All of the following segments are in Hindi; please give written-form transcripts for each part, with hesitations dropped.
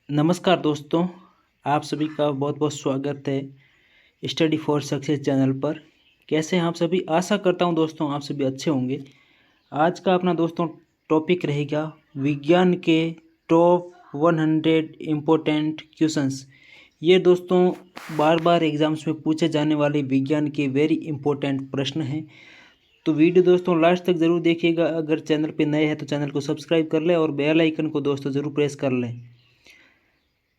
नमस्कार दोस्तों, आप सभी का बहुत बहुत स्वागत है स्टडी फॉर सक्सेस चैनल पर। कैसे हैं आप सभी? आशा करता हूं दोस्तों आप सभी अच्छे होंगे। आज का अपना दोस्तों टॉपिक रहेगा विज्ञान के टॉप 100 इम्पोर्टेंट क्वेश्चंस। ये दोस्तों बार बार एग्जाम्स में पूछे जाने वाले विज्ञान के वेरी इंपॉर्टेंट प्रश्न हैं। तो वीडियो दोस्तों लास्ट तक ज़रूर देखिएगा। अगर चैनल पे नए हैं तो चैनल को सब्सक्राइब कर लें और बेल आइकन को दोस्तों ज़रूर प्रेस कर लें,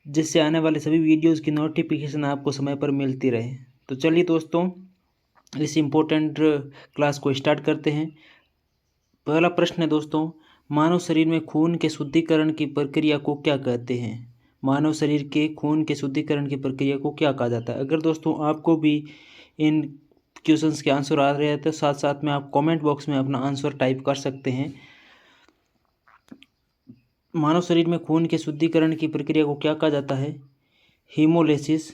जिससे आने वाले सभी वीडियोज़ की नोटिफिकेशन आपको समय पर मिलती रहे। तो चलिए दोस्तों इस इम्पोर्टेंट क्लास को स्टार्ट करते हैं। पहला प्रश्न है दोस्तों, मानव शरीर में खून के शुद्धिकरण की प्रक्रिया को क्या कहते हैं? मानव शरीर के खून के शुद्धिकरण की प्रक्रिया को क्या कहा जाता है? अगर दोस्तों आपको भी इन क्वेश्चंस के आंसर आ रहे हैं तो साथ साथ में आप कमेंट बॉक्स में अपना आंसर टाइप कर सकते हैं। मानव शरीर में खून के शुद्धिकरण की प्रक्रिया को क्या कहा जाता है? हीमोलिसिस,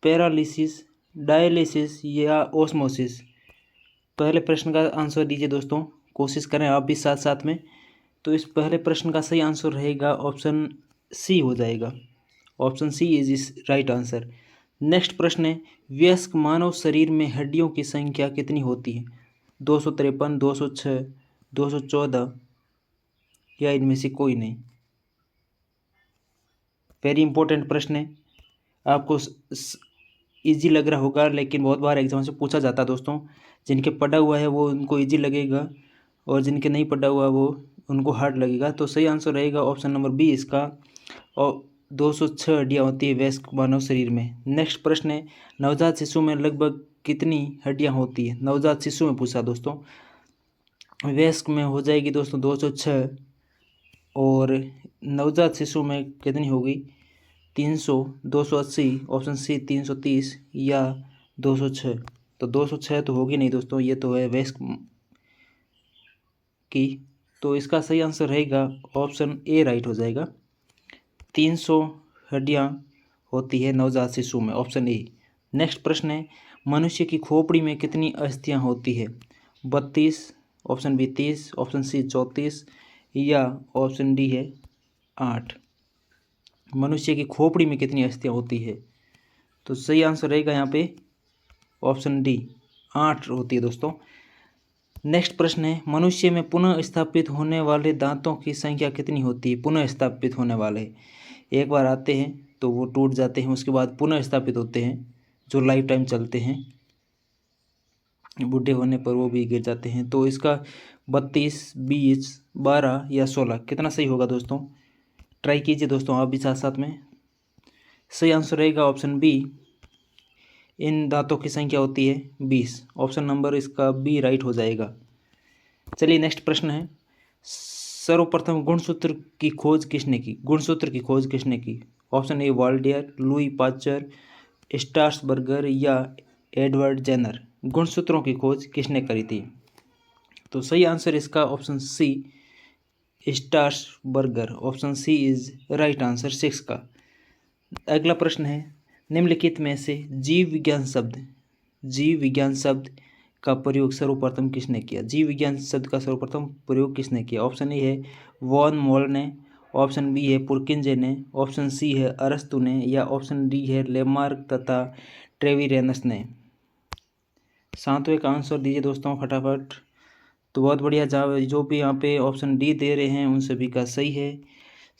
पैरालिसिस, डायलिसिस या ओस्मोसिस? पहले प्रश्न का आंसर दीजिए दोस्तों, कोशिश करें आप भी साथ साथ में। तो इस पहले प्रश्न का सही आंसर रहेगा ऑप्शन सी हो जाएगा। ऑप्शन सी इज इस राइट आंसर। नेक्स्ट प्रश्न है, वयस्क मानव शरीर में हड्डियों की संख्या कितनी होती है? 253, 206, 214 या इनमें से कोई नहीं? वेरी इंपॉर्टेंट प्रश्न है, आपको इजी लग रहा होगा लेकिन बहुत बार एग्जाम से पूछा जाता है दोस्तों। जिनके पढ़ा हुआ है वो उनको इजी लगेगा और जिनके नहीं पढ़ा हुआ वो उनको हार्ड लगेगा। तो सही आंसर रहेगा ऑप्शन नंबर बी इसका, और 206 हड्डियाँ होती है वयस्क मानव शरीर में। नेक्स्ट प्रश्न है, नवजात शिशु में लगभग कितनी हड्डियाँ होती है? नवजात शिशु में पूछा दोस्तों। वयस्क में हो जाएगी दोस्तों 206 और नवजात शिशु में कितनी होगी? 300, 280, ऑप्शन सी 330 या 206? तो 206 तो होगी नहीं दोस्तों, ये तो है वयस्क की। तो इसका सही आंसर रहेगा ऑप्शन ए राइट हो जाएगा। 300 हड्डियाँ होती है नवजात शिशु में, ऑप्शन ए। नेक्स्ट प्रश्न है, मनुष्य की खोपड़ी में कितनी अस्थियाँ होती है? 32, ऑप्शन बी 30, ऑप्शन सी 34 या ऑप्शन डी है 8? मनुष्य की खोपड़ी में कितनी अस्थियाँ होती है? तो सही आंसर रहेगा यहाँ पे ऑप्शन डी 8 होती है दोस्तों। नेक्स्ट प्रश्न है, मनुष्य में पुनः स्थापित होने वाले दांतों की संख्या कितनी होती है? पुनः स्थापित होने वाले एक बार आते हैं तो वो टूट जाते हैं, उसके बाद पुनः स्थापित होते हैं, जो लाइफ टाइम चलते हैं, बूढ़े होने पर वो भी गिर जाते हैं। तो इसका 32, 20, 12 या 16 कितना सही होगा दोस्तों? ट्राई कीजिए दोस्तों आप भी साथ साथ में। सही आंसर रहेगा ऑप्शन बी, इन दांतों की संख्या होती है 20। ऑप्शन नंबर इसका बी राइट हो जाएगा। चलिए नेक्स्ट प्रश्न है, सर्वप्रथम गुणसूत्र की खोज किसने की? गुणसूत्र की खोज किसने की? Option A Waldeyer, Louis Pasteur, Strasburger या एडवर्ड जेनर? गुणसूत्रों की खोज किसने करी थी? तो सही आंसर इसका option C Strasburger, option C is right answer 6 का। अगला प्रश्न है, निम्नलिखित में से जीव विज्ञान शब्द का प्रयोग सर्वप्रथम किसने किया? जीव विज्ञान शब्द का सर्वप्रथम प्रयोग किसने किया? ऑप्शन ए है वॉन मोल ने, ऑप्शन बी है पुरकिंजे ने, ऑप्शन सी है अरस्तु ने या ऑप्शन डी है लेमार्क तथा ट्रेविरेनस ने? सातवें का आंसर दीजिए दोस्तों फटाफट। तो बहुत बढ़िया, जो भी यहाँ पे ऑप्शन डी दे रहे हैं उन सभी का सही है।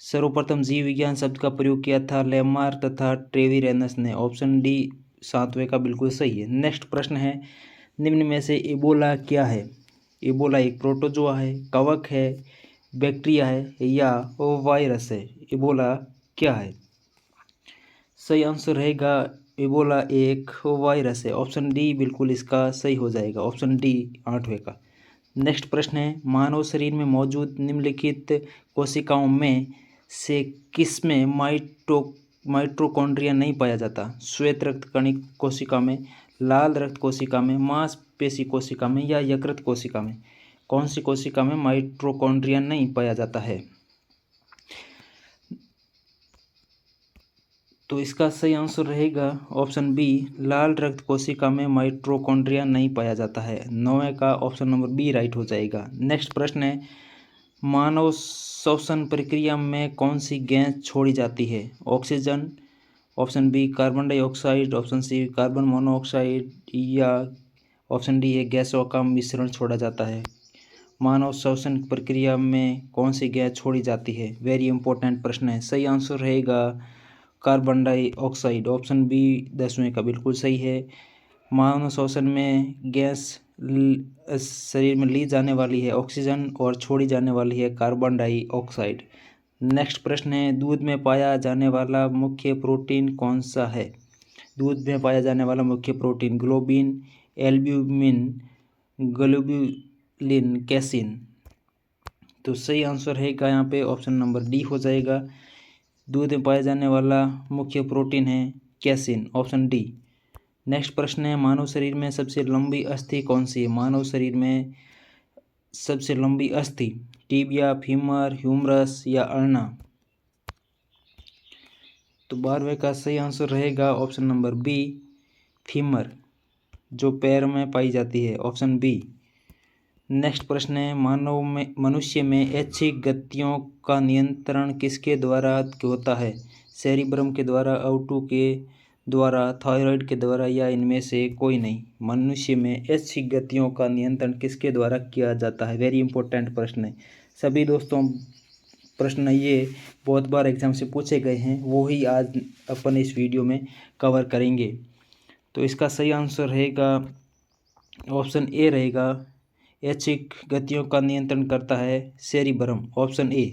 सर्वप्रथम जीव विज्ञान शब्द का प्रयोग किया था लेमार्क तथा ट्रेविरेनस ने, ऑप्शन डी सातवें का बिल्कुल सही है। नेक्स्ट प्रश्न है, निम्न में से इबोला क्या है? इबोला एक प्रोटोजोआ है, कवक है, बैक्टीरिया है या वायरस है? इबोला क्या है? सही आंसर रहेगा इबोला एक वायरस है, ऑप्शन डी बिल्कुल इसका सही हो जाएगा, ऑप्शन डी आठवें का। नेक्स्ट प्रश्न है, मानव शरीर में मौजूद निम्नलिखित कोशिकाओं में से किसमें माइटोकॉन्ड्रिया नहीं पाया जाता? श्वेत रक्त कणिक कोशिका में, लाल रक्त कोशिका में, मांसपेशी कोशिका में या यकृत कोशिका में? कौन सी कोशिका में माइटोकॉन्ड्रिया नहीं पाया जाता है? तो इसका सही आंसर रहेगा ऑप्शन बी, लाल रक्त कोशिका में माइटोकॉन्ड्रिया नहीं पाया जाता है। 9वें का ऑप्शन नंबर बी राइट हो जाएगा। नेक्स्ट प्रश्न है, मानव श्वसन प्रक्रिया में कौन सी गैस छोड़ी जाती है? Oxygen, option B carbon dioxide, option C carbon monoxide, या ऑप्शन डी है गैसों का मिश्रण छोड़ा जाता है। मानव श्वसन प्रक्रिया में कौन सी गैस छोड़ी जाती है? वेरी इंपॉर्टेंट प्रश्न है। सही आंसर रहेगा कार्बन डाइऑक्साइड, ऑप्शन बी 10वें का बिल्कुल सही है। मानव श्वसन में गैस शरीर में ली जाने वाली है ऑक्सीजन और छोड़ी जाने वाली है कार्बन डाइऑक्साइड। नेक्स्ट प्रश्न है, दूध में पाया जाने वाला मुख्य प्रोटीन कौन सा है? दूध में पाया जाने वाला मुख्य protein globin, albumin, globulin, casein. तो सही आंसर रहेगा यहाँ पे ऑप्शन नंबर डी हो जाएगा। दूध में पाया जाने वाला मुख्य प्रोटीन है कैसिन, ऑप्शन डी। नेक्स्ट प्रश्न है, मानव शरीर में सबसे लंबी अस्थि कौन सी है? मानव शरीर में सबसे लंबी अस्थि टिबिया, फीमर, ह्यूमरस या अल्ना। तो 12वें का सही आंसर रहेगा ऑप्शन नंबर बी फीमर, जो पैर में पाई जाती है, ऑप्शन बी। नेक्स्ट प्रश्न है, मनुष्य में ऐच्छिक गतियों का नियंत्रण किसके द्वारा होता है? सेरिब्रम के द्वारा, ऑटो के द्वारा, थायराइड के द्वारा, या इनमें से कोई नहीं। मनुष्य में ऐच्छिक गतियों का नियंत्रण किसके द्वारा किया जाता है? वेरी इंपॉर्टेंट प्रश्न है सभी दोस्तों। प्रश्न ये बहुत बार एग्जाम से पूछे गए हैं, वो ही आज अपन इस वीडियो में कवर करेंगे। तो इसका सही आंसर रहेगा ऑप्शन ए रहेगा, ऐच्छिक गतियों का नियंत्रण करता है सेरिब्रम, ऑप्शन ए।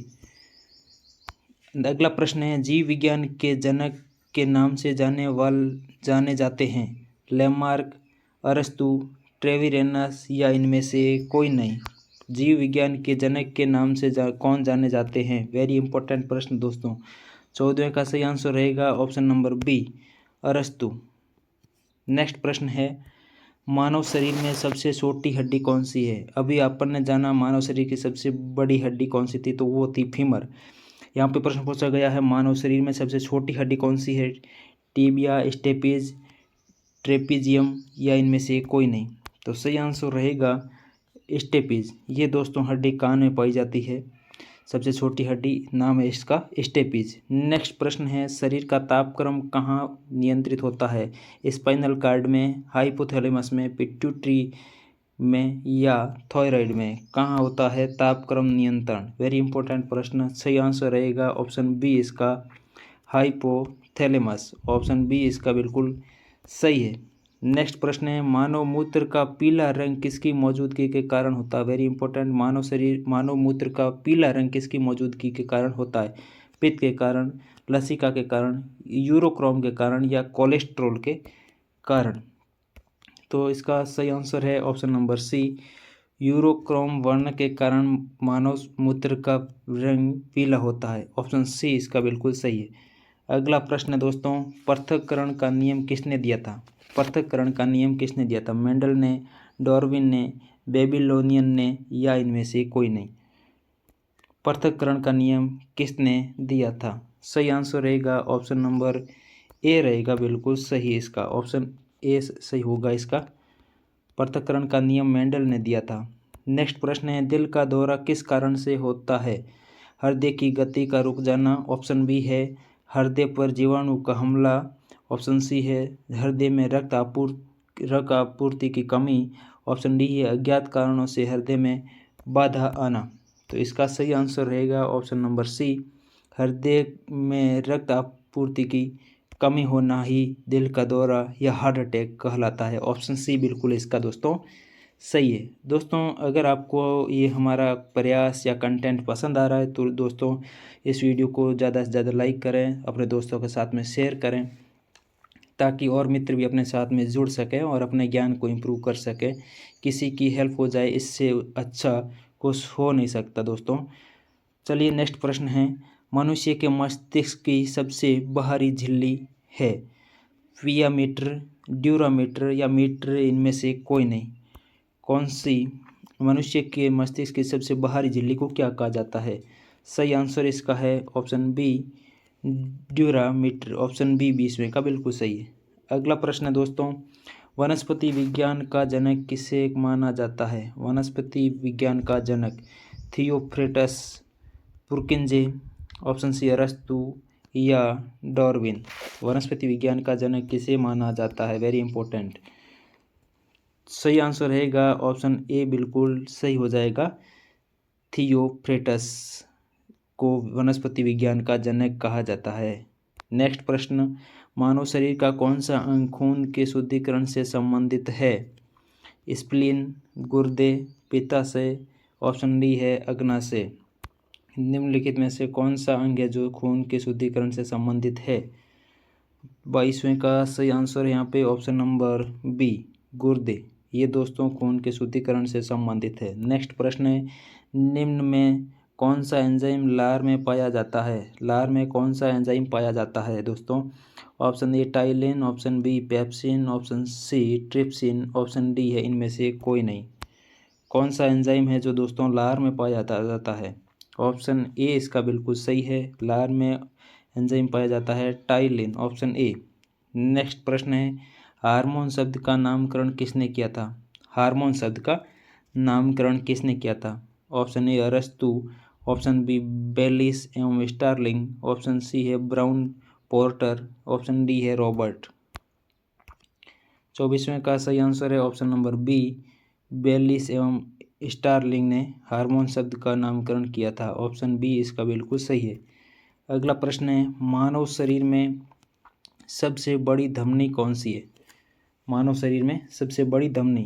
अगला प्रश्न है, जीव विज्ञान के जनक के नाम से जाने जाते हैं? लैमार्क, अरस्तु, ट्रेविरेनस, या इनमें से कोई नहीं। जीव विज्ञान के जनक के नाम से कौन जाने जाते हैं? वेरी इंपॉर्टेंट प्रश्न दोस्तों। 14वें का सही आंसर रहेगा ऑप्शन नंबर बी अरस्तु। नेक्स्ट प्रश्न है, मानव शरीर में सबसे छोटी हड्डी कौन सी है? अभी अपन ने जाना मानव शरीर की सबसे बड़ी हड्डी कौन सी थी, तो वो थी फीमर। यहाँ पे प्रश्न पूछा गया है, मानव शरीर में सबसे छोटी हड्डी कौन सी है? टीबिया, स्टेपिज, ट्रेपीजियम, या इनमें से कोई नहीं। तो सही आंसर रहेगा स्टेपिज। ये दोस्तों हड्डी कान में पाई जाती है, सबसे छोटी हड्डी, नाम है इसका स्टेपिज। नेक्स्ट प्रश्न है, शरीर का तापक्रम कहाँ नियंत्रित होता है? स्पाइनल कार्ड में, हाइपोथैलेमस में, पिट्यूटरी में, या थायराइड में? कहाँ होता है तापक्रम नियंत्रण? वेरी इंपॉर्टेंट प्रश्न। सही आंसर रहेगा ऑप्शन बी इसका हाइपोथैलेमस, ऑप्शन बी इसका बिल्कुल सही है। नेक्स्ट प्रश्न है, मानव मूत्र का पीला रंग किसकी मौजूदगी के कारण होता है? Very important. मानव मूत्र का पीला रंग किसकी मौजूदगी के कारण होता है? पित्त के कारण, लसिका के कारण, यूरोक्रोम के कारण, या कोलेस्ट्रॉल के कारण? तो इसका सही आंसर है ऑप्शन नंबर सी यूरोक्रोम वर्ण के कारण मानव मूत्र का रंग पीला होता है, ऑप्शन सी इसका बिल्कुल सही है। अगला प्रश्न है दोस्तों, पृथक्करण का नियम किसने दिया था? पृथक्करण का नियम किसने दिया था? मेंडल ने, डार्विन ने, बेबीलोनियन ने, या इनमें से कोई नहीं। पृथक्करण का नियम किसने दिया था? सही आंसर रहेगा ऑप्शन नंबर ए रहेगा बिल्कुल सही, इसका ऑप्शन ए सही होगा इसका। पृथक्करण का नियम मेंडल ने दिया था। नेक्स्ट प्रश्न है, दिल का दौरा किस कारण से होता है? हृदय की गति का रुक जाना, ऑप्शन बी है हृदय पर जीवाणु का हमला, ऑप्शन सी है हृदय में रक्त आपूर्ति की कमी, ऑप्शन डी है अज्ञात कारणों से हृदय में बाधा आना। तो इसका सही आंसर रहेगा ऑप्शन नंबर सी हृदय में रक्त आपूर्ति की कमी होना ही दिल का दौरा या हार्ट अटैक कहलाता है, ऑप्शन सी बिल्कुल इसका दोस्तों सही है। दोस्तों अगर आपको ये हमारा प्रयास या कंटेंट पसंद आ रहा है तो दोस्तों इस वीडियो को ज़्यादा से ज़्यादा लाइक करें, अपने दोस्तों के साथ में शेयर करें, ताकि और मित्र भी अपने साथ में जुड़ सकें और अपने ज्ञान को इम्प्रूव कर सकें, किसी की हेल्प हो जाए, इससे अच्छा कुछ हो नहीं सकता दोस्तों। चलिए नेक्स्ट प्रश्न है, मनुष्य के मस्तिष्क की सबसे बाहरी झिल्ली है? विया मीटर, ड्यूरामीटर, या मीटर, इनमें से कोई नहीं। कौन सी मनुष्य के मस्तिष्क की सबसे बाहरी झिल्ली को क्या कहा जाता है? सही आंसर इसका है option B durometer, option B 20वें का बिल्कुल सही है। अगला प्रश्न है दोस्तों, वनस्पति विज्ञान का जनक किसे माना जाता है? वनस्पति विज्ञान का जनक थियोफ्रेटस, पुरकिंजे, ऑप्शन सी अरस्तु या डार्विन। वनस्पति विज्ञान का जनक किसे माना जाता है? Very important. सही आंसर रहेगा ऑप्शन ए, बिल्कुल सही हो जाएगा। थियोफ्रेटस को वनस्पति विज्ञान का जनक कहा जाता है। नेक्स्ट प्रश्न, मानव शरीर का कौन सा अंग खून के शुद्धिकरण से संबंधित है? स्प्लीन, गुर्दे, पित्ताशय, ऑप्शन डी है अग्नाशय। निम्नलिखित में से कौन सा अंग है जो खून के शुद्धिकरण से संबंधित है? 22वें का सही आंसर यहाँ पे ऑप्शन नंबर बी, गुर्दे। ये दोस्तों खून के शुद्धिकरण से संबंधित है। नेक्स्ट प्रश्न है, निम्न में कौन सा एंजाइम लार में पाया जाता है? लार में कौन सा एंजाइम पाया जाता है दोस्तों? Option A ptyalin, option B pepsin, option C trypsin, option D है इनमें से कोई नहीं। कौन सा एंजाइम है जो दोस्तों लार में पाया जाता है? ऑप्शन ए इसका बिल्कुल सही है। लार में एंजाइम पाया जाता है टाइलिन, ऑप्शन ए। नेक्स्ट प्रश्न है, हार्मोन शब्द का नामकरण किसने किया था? हार्मोन शब्द का नामकरण किसने किया था? ऑप्शन ए अरस्तु, ऑप्शन बी बेलिस एवं स्टार्लिंग, ऑप्शन सी है ब्राउन पोर्टर, ऑप्शन डी है रॉबर्ट। 24वें का सही आंसर है ऑप्शन नंबर बी, बेलिस एवं स्टार्लिंग ने हार्मोन शब्द का नामकरण किया था। ऑप्शन बी इसका बिल्कुल सही है। अगला प्रश्न है, मानव शरीर में सबसे बड़ी धमनी कौन सी है? मानव शरीर में सबसे बड़ी धमनी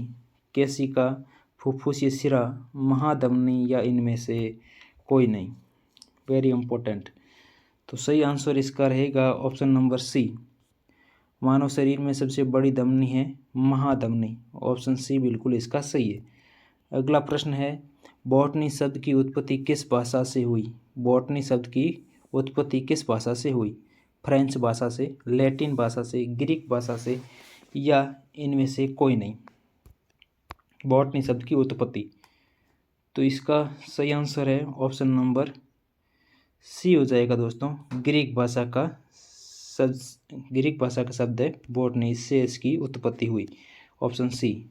केशिका, फुफ्फुस या सिरा, महाधमनी या इनमें से कोई नहीं। Very important. तो सही आंसर इसका रहेगा ऑप्शन नंबर सी, मानव शरीर में सबसे बड़ी धमनी है महाधमनी, ऑप्शन सी बिल्कुल इसका सही है। अगला प्रश्न है, बॉटनी शब्द की उत्पत्ति किस भाषा से हुई? बॉटनी शब्द की उत्पत्ति किस भाषा से हुई? फ्रेंच भाषा से, लैटिन भाषा से, ग्रीक भाषा से या इनमें से कोई नहीं। बॉटनी शब्द की उत्पत्ति, तो इसका सही आंसर है ऑप्शन नंबर सी हो जाएगा दोस्तों। ग्रीक भाषा का शब्द है बॉटनी, इससे इसकी उत्पत्ति हुई, ऑप्शन सी।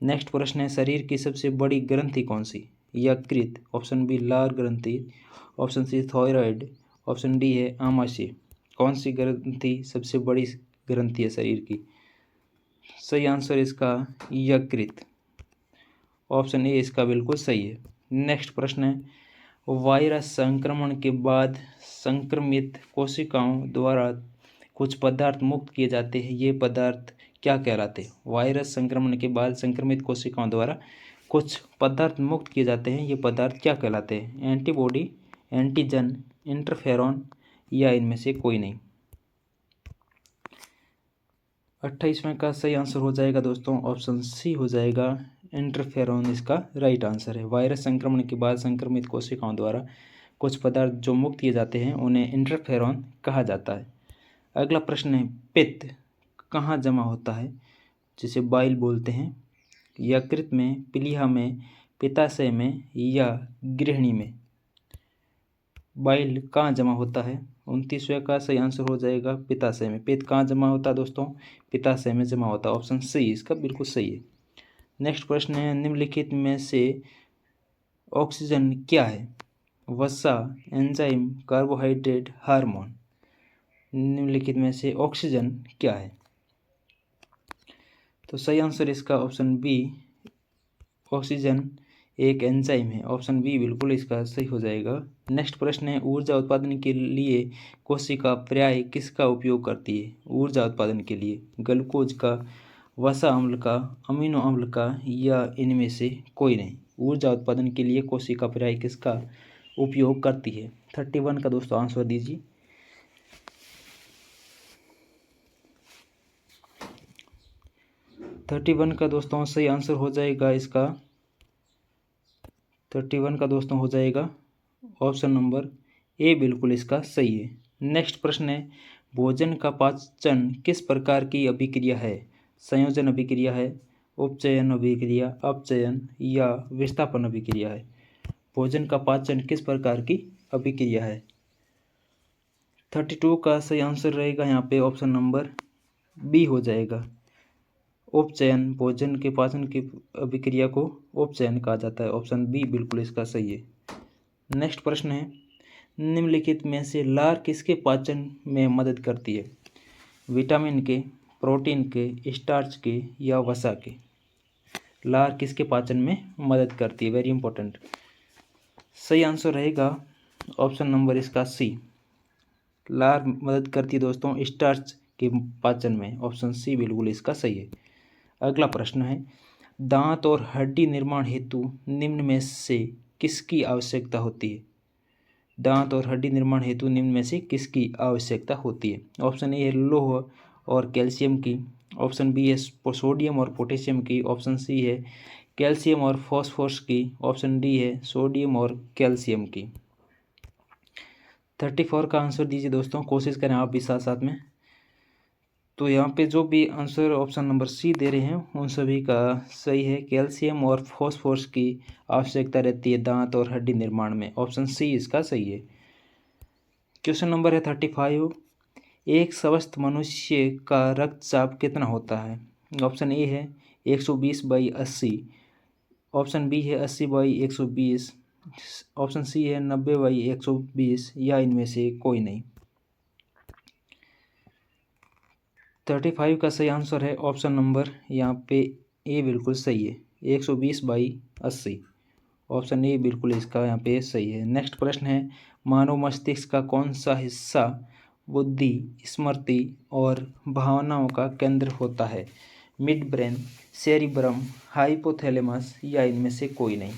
नेक्स्ट प्रश्न है, शरीर की सबसे बड़ी ग्रंथि कौन सी? यकृत, ऑप्शन बी लार ग्रंथि, option C thyroid, option D है आमाशय। कौन सी ग्रंथि सबसे बड़ी ग्रंथि है शरीर की? सही आंसर इसका यकृत, ऑप्शन ए इसका बिल्कुल सही है। नेक्स्ट प्रश्न है, वायरस संक्रमण के बाद संक्रमित कोशिकाओं द्वारा कुछ पदार्थ मुक्त किए जाते हैं, ये पदार्थ क्या कहलाते हैं? वायरस संक्रमण के बाद संक्रमित कोशिकाओं द्वारा कुछ पदार्थ मुक्त किए जाते हैं, ये पदार्थ क्या कहलाते हैं? एंटीबॉडी, एंटीजन, इंटरफेरॉन या इनमें से कोई नहीं। 28वें का सही आंसर हो जाएगा दोस्तों ऑप्शन सी हो जाएगा, इंटरफेरॉन इसका राइट आंसर है। वायरस संक्रमण के बाद संक्रमित कोशिकाओं द्वारा कुछ पदार्थ जो मुक्त किए जाते हैं उन्हें इंटरफेरॉन कहा जाता है। अगला प्रश्न है, पित्त कहाँ जमा होता है, जिसे बाइल बोलते हैं? यकृत में, प्लीहा में, पित्ताशय में या गृहिणी में? बाइल कहाँ जमा होता है? 29वें का सही आंसर हो जाएगा पित्ताशय में। पित्त कहाँ जमा होता है दोस्तों? पित्ताशय में जमा होता है, ऑप्शन सी इसका बिल्कुल सही है। नेक्स्ट प्रश्न है, निम्नलिखित में से ऑक्सीजन क्या है? वसा, एंजाइम, कार्बोहाइड्रेट, हार्मोन। निम्नलिखित में से ऑक्सीजन क्या है? तो सही आंसर इसका ऑप्शन बी, ऑक्सीजन एक एंजाइम है, ऑप्शन बी बिल्कुल इसका सही हो जाएगा। नेक्स्ट प्रश्न है, ऊर्जा उत्पादन के लिए कोशिका प्राय किसका उपयोग करती है? ऊर्जा उत्पादन के लिए ग्लूकोज का, वसा अम्ल का, अमीनो अम्ल का या इनमें से कोई नहीं। ऊर्जा उत्पादन के लिए कोशिका प्राय किसका उपयोग करती है? 31 का दोस्तों आंसर दीजिए। 31 का दोस्तों सही आंसर हो जाएगा इसका 31 का दोस्तों हो जाएगा ऑप्शन नंबर ए बिल्कुल इसका सही है। नेक्स्ट प्रश्न है, भोजन का पाचन किस प्रकार की अभिक्रिया है? संयोजन अभिक्रिया है, उपचयन अभिक्रिया, अपचयन या विस्थापन अभिक्रिया है? भोजन का पाचन किस प्रकार की अभिक्रिया है? 32 का सही आंसर रहेगा यहाँ पे ऑप्शन नंबर बी हो जाएगा, उपचयन। भोजन के पाचन की अभिक्रिया को उपचयन कहा जाता है, ऑप्शन बी बिल्कुल इसका सही है। नेक्स्ट प्रश्न है, निम्नलिखित में से लार किसके पाचन में मदद करती है? विटामिन के, प्रोटीन के, स्टार्च के या वसा के? लार किसके पाचन में मदद करती है? Very important. सही आंसर रहेगा ऑप्शन नंबर इसका सी। लार मदद करती है दोस्तों स्टार्च के पाचन में। ऑप्शन सी बिल्कुल इसका सही है। अगला प्रश्न है, दांत और हड्डी निर्माण हेतु निम्न में से किसकी आवश्यकता होती है? दांत और हड्डी निर्माण हेतु निम्न में से किसकी आवश्यकता होती है? ऑप्शन ए है लौह और कैल्शियम की, ऑप्शन बी है सोडियम और पोटेशियम की, ऑप्शन सी है कैल्शियम और फॉस्फोरस की, ऑप्शन डी है सोडियम और कैल्शियम की। 34 का आंसर दीजिए दोस्तों, कोशिश करें आप भी साथ साथ में। तो यहाँ पे जो भी आंसर ऑप्शन नंबर सी दे रहे हैं उन सभी का सही है। कैल्शियम और फॉस्फोरस की आवश्यकता रहती है दांत और हड्डी निर्माण में। ऑप्शन सी इसका सही है। क्वेश्चन नंबर है 35, एक स्वस्थ मनुष्य का रक्तचाप कितना होता है? ऑप्शन ए है 120/80, ऑप्शन बी है 80/120, ऑप्शन सी है 90/120 या इनमें से कोई नहीं। 35 का सही आंसर है ऑप्शन नंबर यहाँ पे ए बिल्कुल सही है, 120/80। ऑप्शन ए बिल्कुल इसका यहाँ पे सही है। नेक्स्ट प्रश्न है, मानव मस्तिष्क का कौन सा हिस्सा बुद्धि, स्मृति और भावनाओं का केंद्र होता है? मिड ब्रेन, सेरिब्रम, हाइपोथैलेमस या इनमें से कोई नहीं।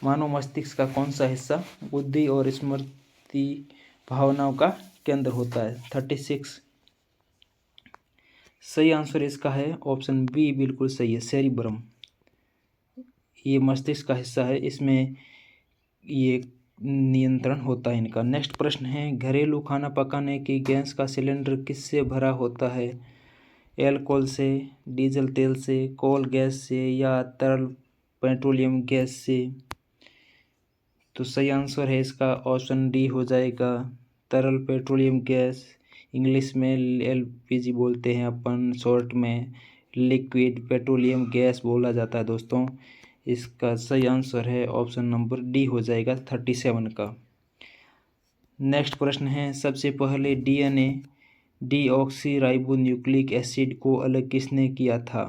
मानव मस्तिष्क का कौन सा हिस्सा बुद्धि और स्मृति, भावनाओं का केंद्र होता है? 36। सही आंसर इसका है ऑप्शन बी बिल्कुल सही है, सेरिब्रम। ये मस्तिष्क का हिस्सा है, इसमें ये नियंत्रण होता है इनका। नेक्स्ट प्रश्न है, घरेलू खाना पकाने की गैस का सिलेंडर किससे भरा होता है? एल्कोहल से, डीजल तेल से, कोल गैस से या तरल पेट्रोलियम गैस से? तो सही आंसर है इसका ऑप्शन डी हो जाएगा, तरल पेट्रोलियम गैस। इंग्लिश में एलपीजी बोलते हैं अपन, शॉर्ट में लिक्विड पेट्रोलियम गैस बोला जाता है दोस्तों। इसका सही आंसर है ऑप्शन नंबर डी हो जाएगा 37 का। नेक्स्ट प्रश्न है, सबसे पहले डीएनए डीऑक्सीराइबोन्यूक्लिक एसिड को अलग किसने किया था?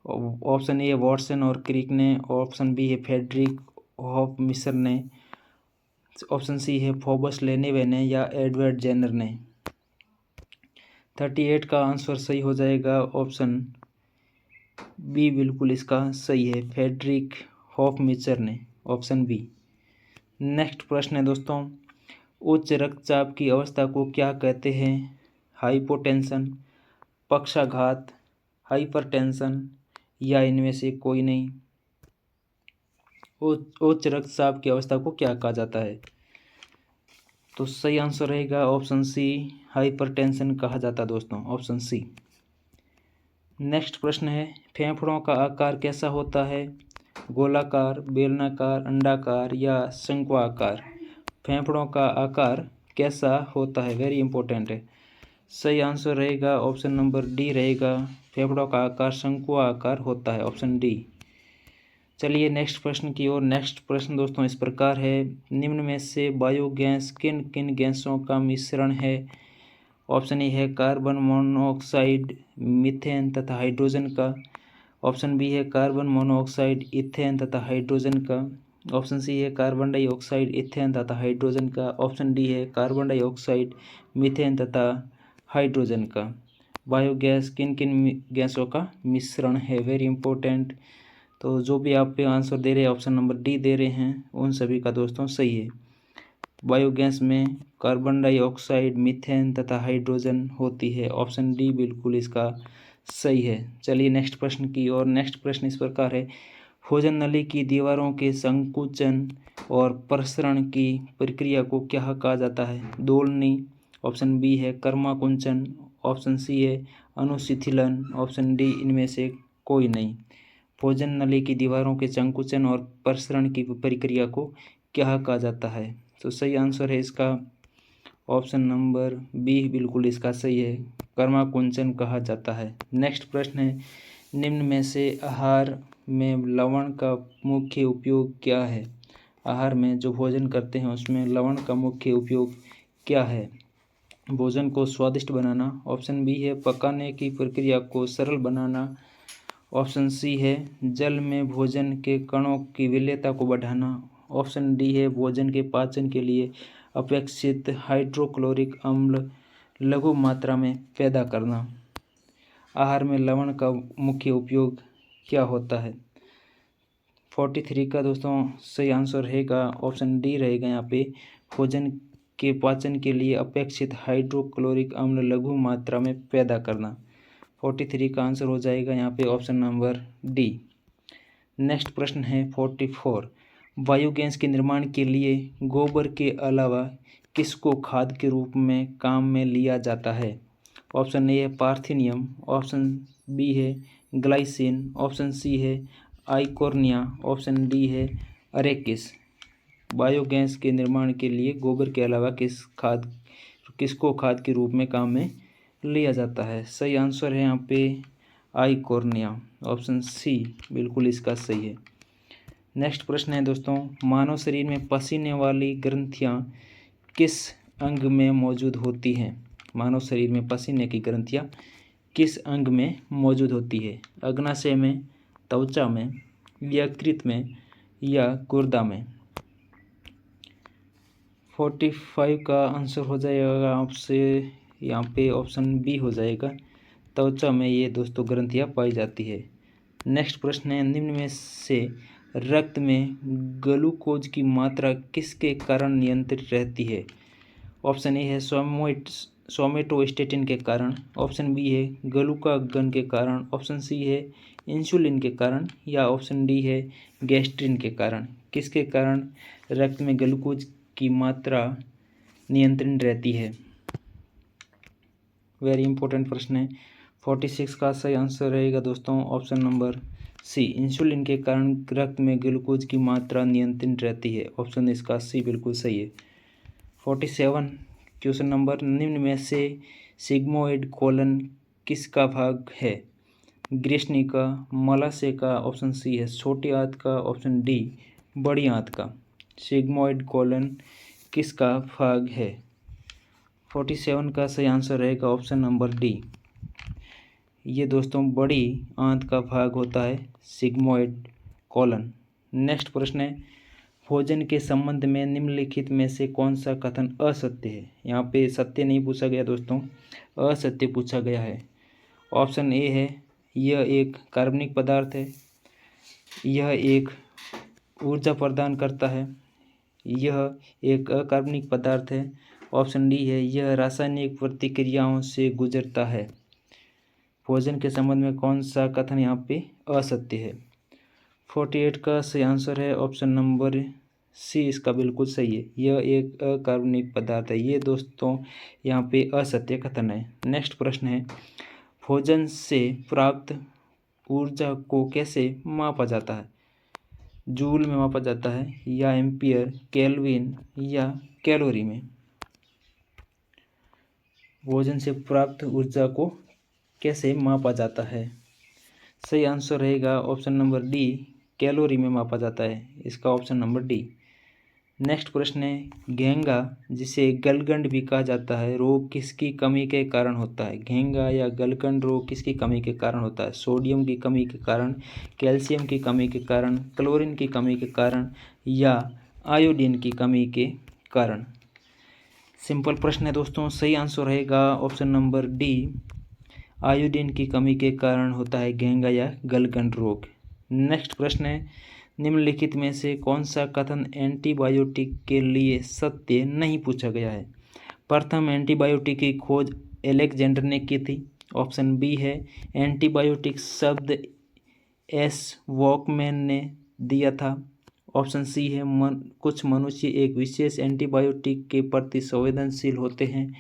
ऑप्शन ए है वॉटसन और क्रिक ने, ऑप्शन बी है फ्रेडरिक हॉफ मिसर ने, ऑप्शन सी है फोबस लेनेवे ने या एडवर्ड जेनर ने। 38 का आंसर सही हो जाएगा ऑप्शन बी बिल्कुल इसका सही है, फ्रेडरिक हॉफ मिचर ने, ऑप्शन बी। नेक्स्ट प्रश्न है दोस्तों, उच्च रक्तचाप की अवस्था को क्या कहते हैं? हाइपोटेंशन, पक्षाघात, हाइपरटेंशन या इनमें से कोई नहीं। उच्च रक्तचाप की अवस्था को क्या कहा जाता है? तो सही आंसर रहेगा ऑप्शन सी, हाइपरटेंशन कहा जाता है दोस्तों, ऑप्शन सी। नेक्स्ट प्रश्न है, फेफड़ों का आकार कैसा होता है? गोलाकार, बेलनाकार, अंडाकार या शंक्वाकार? फेफड़ों का आकार कैसा होता है? वेरी इंपॉर्टेंट है। सही आंसर रहेगा ऑप्शन नंबर डी रहेगा, फेफड़ों का आकार शंकु आकार होता है, ऑप्शन डी। चलिए नेक्स्ट प्रश्न की ओर। नेक्स्ट प्रश्न दोस्तों इस प्रकार है, निम्न में से बायोगैस किन किन गैसों का मिश्रण है? ऑप्शन ए है कार्बन मोनोऑक्साइड, मीथेन तथा हाइड्रोजन का, ऑप्शन बी है कार्बन मोनोऑक्साइड, इथेन तथा हाइड्रोजन का, ऑप्शन सी है कार्बन डाइऑक्साइड, इथेन तथा हाइड्रोजन का, ऑप्शन डी है कार्बन डाइऑक्साइड, मीथेन तथा हाइड्रोजन का। बायोगैस किन किन गैसों का मिश्रण है? Very important. तो जो भी आप पे आंसर दे रहे हैं ऑप्शन नंबर डी दे रहे हैं उन सभी का दोस्तों सही है। बायोगैस में कार्बन डाइऑक्साइड, मीथेन तथा हाइड्रोजन होती है, ऑप्शन डी बिल्कुल इसका सही है। चलिए नेक्स्ट प्रश्न की ओर। नेक्स्ट प्रश्न इस प्रकार है, भोजन नली की दीवारों के संकुचन और प्रसरण की प्रक्रिया को क्या कहा जाता है? दोलनी, ऑप्शन बी है कर्माकुंचन, ऑप्शन सी है अनुशिथिलन, ऑप्शन डी इनमें से कोई नहीं। भोजन नली की दीवारों के संकुचन और प्रसरण की प्रक्रिया को क्या कहा जाता है? तो सही आंसर है इसका ऑप्शन नंबर बी बिल्कुल इसका सही है, कर्माकुंचन कहा जाता है। नेक्स्ट प्रश्न है, निम्न में से आहार में लवण का मुख्य उपयोग क्या है? आहार में जो भोजन करते हैं उसमें लवण का मुख्य उपयोग क्या है? भोजन को स्वादिष्ट बनाना। ऑप्शन बी है पकाने की प्रक्रिया को सरल बनाना। ऑप्शन सी है जल में भोजन के कणों की विलेयता को बढ़ाना। ऑप्शन डी है भोजन के पाचन के लिए अपेक्षित हाइड्रोक्लोरिक अम्ल लघु मात्रा में पैदा करना। आहार में लवण का मुख्य उपयोग क्या होता है? 43 का दोस्तों सही आंसर रहेगा ऑप्शन डी रहेगा यहाँ पे, भोजन के पाचन के लिए अपेक्षित हाइड्रोक्लोरिक अम्ल लघु मात्रा में पैदा करना। 43 का आंसर हो जाएगा यहाँ पे ऑप्शन नंबर डी। नेक्स्ट प्रश्न है 44। बायोगैस के निर्माण के लिए गोबर के अलावा किसको खाद के रूप में काम में लिया जाता है? ऑप्शन ए है पार्थिनियम। ऑप्शन बी है ग्लाइसिन। ऑप्शन सी है आइकोर्निया। ऑप्शन डी है अरेकिस। बायोगैस के निर्माण के लिए गोबर के अलावा किसको खाद के रूप में काम में लिया जाता है? सही आंसर है यहाँ पे आइकोर्निया। ऑप्शन सी बिल्कुल इसका सही है। नेक्स्ट प्रश्न है दोस्तों, मानव शरीर में पसीने वाली ग्रंथियाँ किस अंग में मौजूद होती हैं? मानव शरीर में पसीने की ग्रंथियाँ किस अंग में मौजूद होती है? अग्नाशय में, त्वचा में, यकृत में या गुर्दा में? 45 का आंसर हो जाएगा आपसे यहाँ पे ऑप्शन बी हो जाएगा, त्वचा में ये दोस्तों ग्रंथियाँ पाई जाती है। नेक्स्ट प्रश्न है, निम्न में से रक्त में ग्लूकोज की मात्रा किसके कारण नियंत्रित रहती है? ऑप्शन ए है सोमेटोस्टेटिन के कारण। ऑप्शन बी है ग्लूकागन के कारण। ऑप्शन सी है इंसुलिन के कारण या ऑप्शन डी है गैस्ट्रिन के कारण। किसके कारण रक्त में ग्लूकोज की मात्रा नियंत्रित रहती है? वेरी इंपॉर्टेंट प्रश्न है। 46 का सही आंसर रहेगा दोस्तों ऑप्शन नंबर सी, इंसुलिन के कारण रक्त में ग्लूकोज की मात्रा नियंत्रित रहती है। ऑप्शन इसका सी बिल्कुल सही है। 47 क्वेश्चन नंबर, निम्न में से सिग्मोइड कोलन किसका भाग है? ग्रीष्णी का, मलाशय का। ऑप्शन सी है छोटी आंत का। ऑप्शन डी बड़ी आंत का। सिग्मोइड कोलन किसका भाग है? 47 का सही आंसर रहेगा ऑप्शन नंबर डी। ये दोस्तों बड़ी आंत का भाग होता है सिग्मोइड कोलन। नेक्स्ट प्रश्न है, भोजन के संबंध में निम्नलिखित में से कौन सा कथन असत्य है? यहाँ पे सत्य नहीं पूछा गया दोस्तों, असत्य पूछा गया है। ऑप्शन ए है यह एक कार्बनिक पदार्थ है, यह एक ऊर्जा प्रदान करता है, यह एक अकार्बनिक पदार्थ है। ऑप्शन डी है यह रासायनिक प्रतिक्रियाओं से गुजरता है। भोजन के संबंध में कौन सा कथन यहाँ पे असत्य है? 48 का सही आंसर है ऑप्शन नंबर सी, इसका बिल्कुल सही है, यह एक अकार्बनिक पदार्थ है। ये दोस्तों यहाँ पे असत्य कथन है। नेक्स्ट प्रश्न है, भोजन से प्राप्त ऊर्जा को कैसे मापा जाता है? जूल में मापा जाता है या एम्पियर, केल्विन या कैलोरी में? भोजन से प्राप्त ऊर्जा को कैसे मापा जाता है? सही आंसर रहेगा ऑप्शन नंबर डी, कैलोरी में मापा जाता है। इसका ऑप्शन नंबर डी। नेक्स्ट प्रश्न है, घेंगा जिसे गलगंड भी कहा जाता है रोग किसकी कमी के कारण होता है? घेंगा या गलगंड रोग किसकी कमी के कारण होता है? सोडियम की कमी के कारण, कैल्शियम की कमी के कारण, क्लोरीन की कमी के कारण या आयोडीन की कमी के कारण? सिंपल प्रश्न है दोस्तों, सही आंसर रहेगा ऑप्शन नंबर डी, आयोडीन की कमी के कारण होता है घेंगा या गलगंड रोग। नेक्स्ट प्रश्न है, निम्नलिखित में से कौन सा कथन एंटीबायोटिक के लिए सत्य नहीं पूछा गया है? प्रथम एंटीबायोटिक की खोज अलेक्जेंडर ने की थी। ऑप्शन बी है एंटीबायोटिक शब्द एस वॉकमैन ने दिया था। ऑप्शन सी है कुछ मनुष्य एक विशेष एंटीबायोटिक के प्रति संवेदनशील होते हैं।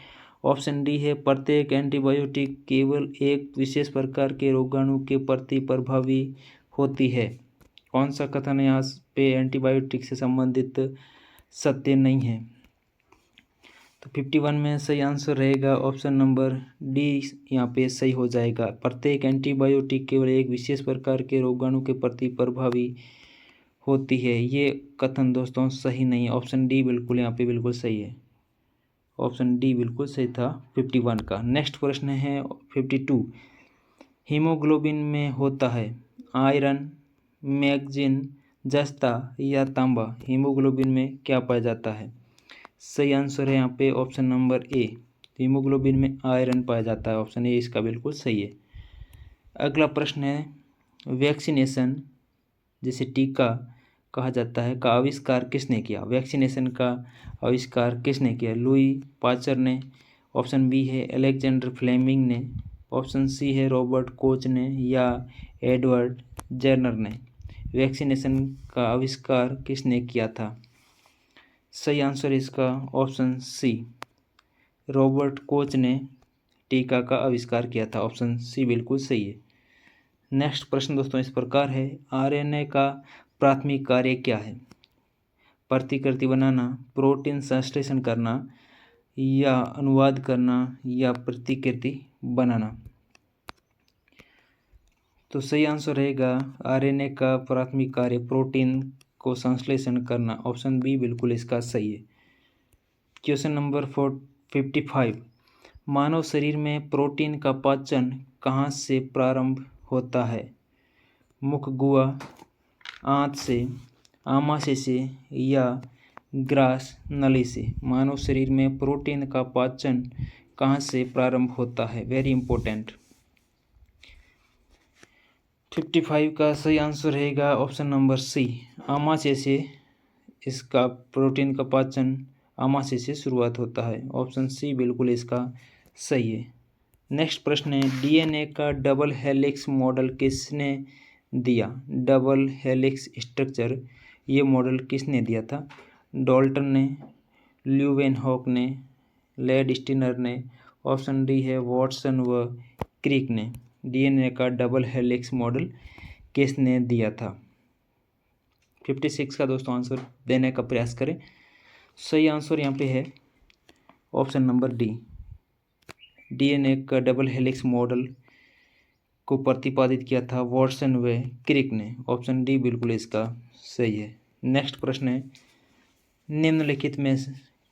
ऑप्शन डी है प्रत्येक एंटीबायोटिक केवल एक विशेष प्रकार के रोगाणु के प्रति प्रभावी होती है। कौन सा कथन यहाँ पे एंटीबायोटिक से संबंधित सत्य नहीं है? तो 51 में सही आंसर रहेगा ऑप्शन नंबर डी, यहाँ पे सही हो जाएगा। प्रत्येक एंटीबायोटिक केवल एक विशेष प्रकार के रोगाणु के प्रति प्रभावी होती है, ये कथन दोस्तों सही नहीं है। ऑप्शन डी बिल्कुल यहाँ पे बिल्कुल सही है। ऑप्शन डी बिल्कुल सही था 51 का। नेक्स्ट प्रश्न है 52। हीमोग्लोबिन में होता है आयरन, मैग्नीज, जस्ता या तांबा। हीमोग्लोबिन में क्या पाया जाता है? सही आंसर है यहाँ पे ऑप्शन नंबर ए। हीमोग्लोबिन में आयरन पाया जाता है। ऑप्शन ए इसका बिल्कुल सही है। अगला प्रश्न है वैक्सीनेशन जिसे टीका कहा जाता है का आविष्कार किसने किया? वैक्सीनेशन का आविष्कार किसने किया? लुई पाचर ने। ऑप्शन बी है अलेक्जेंडर फ्लेमिंग ने। ऑप्शन सी है रॉबर्ट कोच ने या एडवर्ड जेनर ने। वैक्सीनेशन का आविष्कार किसने किया था? सही आंसर इसका ऑप्शन सी, रॉबर्ट कोच ने टीका का आविष्कार किया था। ऑप्शन सी बिल्कुल सही है। नेक्स्ट प्रश्न दोस्तों इस प्रकार है आरएनए का प्राथमिक कार्य क्या है? प्रतिकृति बनाना, प्रोटीन संश्लेषण करना या अनुवाद करना या प्रतिकृति बनाना। तो सही आंसर रहेगा आरएनए का प्राथमिक कार्य प्रोटीन को संश्लेषण करना। ऑप्शन बी बिल्कुल इसका सही है। Question number 55। मानव शरीर में प्रोटीन का पाचन कहाँ से प्रारंभ होता है? मुख गुहा, आंत से, आमाशय से या ग्रास नली से। मानव शरीर में प्रोटीन का पाचन कहाँ से प्रारंभ होता है? Very important. 55 का सही आंसर रहेगा ऑप्शन नंबर सी, आमाशय से। इसका प्रोटीन का पाचन आमाशय से शुरुआत होता है। ऑप्शन सी बिल्कुल इसका सही है। नेक्स्ट प्रश्न है डीएनए का डबल हेलिक्स मॉडल किसने दिया? डबल हेलिक्स स्ट्रक्चर ये मॉडल किसने दिया था? डाल्टन ने, ल्यूवेनहॉक ने, लैंडस्टीनर ने। ऑप्शन डी है वॉटसन व क्रिक ने। डीएनए का डबल हेलिक्स मॉडल किसने दिया था? 56 का दोस्तों आंसर देने का प्रयास करें। सही आंसर यहाँ पे है ऑप्शन नंबर डी। डीएनए का डबल हेलिक्स मॉडल को प्रतिपादित किया था वॉटसन व क्रिक ने। ऑप्शन डी बिल्कुल इसका सही है। नेक्स्ट प्रश्न है निम्नलिखित में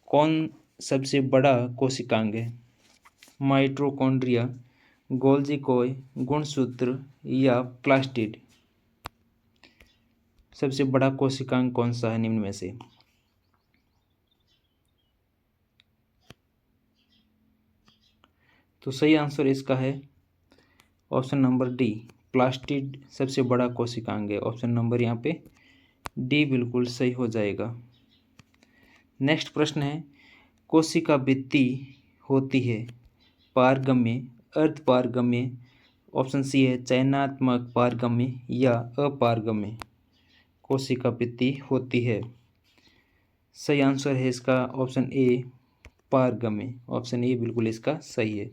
कौन सबसे बड़ा कोशिकांग है? माइटोकॉन्ड्रिया, गोल्जी कोय, गुणसूत्र या प्लास्टिड। सबसे बड़ा कोशिकांग कौन सा है निम्न में से? तो सही आंसर इसका है ऑप्शन नंबर डी, प्लास्टिड सबसे बड़ा कोशिकांग है। ऑप्शन नंबर यहाँ पे डी बिल्कुल सही हो जाएगा। नेक्स्ट प्रश्न है कोशिका भित्ति होती है पारगम्य, अर्धपारगम्य। ऑप्शन सी है चयनात्मक पारगम्य या अपारगम्य। कोशिका भित्ति होती है। सही आंसर है इसका ऑप्शन ए, पारगम्य। ऑप्शन ए बिल्कुल इसका सही है।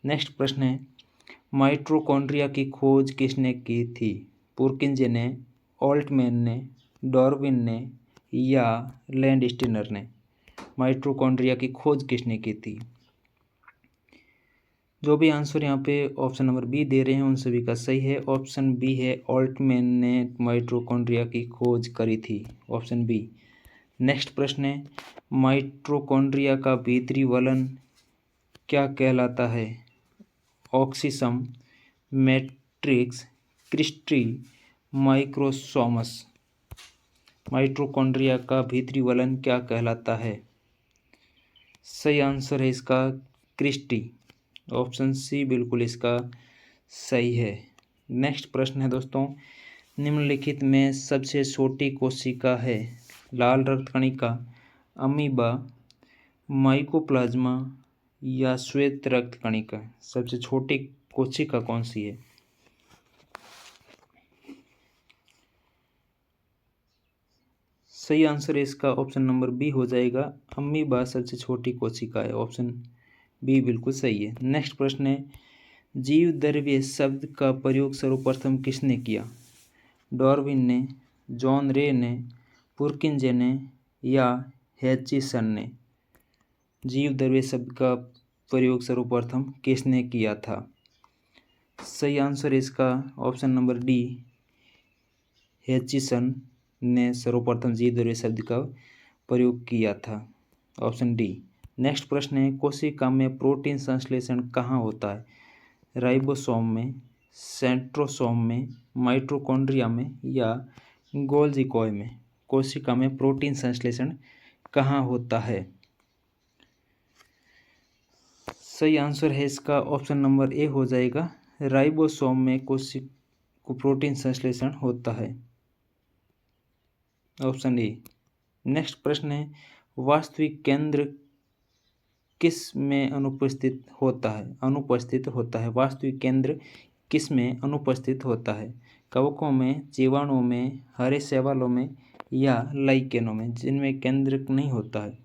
नेक्स्ट प्रश्न है माइटोकॉन्ड्रिया की खोज किसने की थी? पुरकिंजे ने, ऑल्टमैन ने, डार्विन ने या लैंडस्टीनर ने। माइटोकॉन्ड्रिया की खोज किसने की थी? जो भी आंसर यहाँ पे ऑप्शन नंबर बी दे रहे हैं उन सभी का सही है। ऑप्शन बी है ऑल्टमैन ने माइटोकॉन्ड्रिया की खोज करी थी। Option B. नेक्स्ट प्रश्न है माइटोकॉन्ड्रिया का भीतरी वलन क्या कहलाता है? ऑक्सीसम, मैट्रिक्स, क्रिस्टल, माइक्रोसोमस। माइटोकॉन्ड्रिया का भीतरी वलन क्या कहलाता है? सही आंसर है इसका क्रिस्टी। ऑप्शन सी बिल्कुल इसका सही है। नेक्स्ट प्रश्न है दोस्तों निम्नलिखित में सबसे छोटी कोशिका है? लाल रक्त कणिका, अमीबा, माइकोप्लाज्मा या श्वेत रक्त कणिका। सबसे छोटी कोशिका कौन सी है? सही आंसर इसका ऑप्शन नंबर बी हो जाएगा, अमीबा सबसे छोटी कोशिका है। ऑप्शन बी बिल्कुल सही है। नेक्स्ट प्रश्न है जीव द्रव्य शब्द का प्रयोग सर्वप्रथम किसने किया? डार्विन ने, जॉन रे ने, पुरकिंजे ने या हैचिसन ने। जीव द्रव्य शब्द का प्रयोग सर्वप्रथम किसने किया था? सही आंसर इसका ऑप्शन नंबर डी, हैचिसन ने सर्वप्रथम जीव शब्द का प्रयोग किया था? Option D. नेक्स्ट प्रश्न है, कोशिका में प्रोटीन संश्लेषण कहाँ होता है? राइबोसोम में, सेंट्रोसोम में, माइटोकॉन्ड्रिया में या गोल्गी कॉय में? कोशिका में प्रोटीन संश्लेषण कहाँ होता है? सही आंसर है इसका ऑप्शन नंबर ए हो जाएगा, राइबोसोम में कोशिका को प्रोटीन संश्लेषण होता है, ऑप्शन ए। नेक्स्ट प्रश्न है, वास्तविक केंद्र किस में अनुपस्थित होता है? वास्तविक केंद्र किस में अनुपस्थित होता है? कवकों में, जीवाणुओं में, हरे शैवालों में या लाइकेनों में, जिनमें केंद्र नहीं होता है?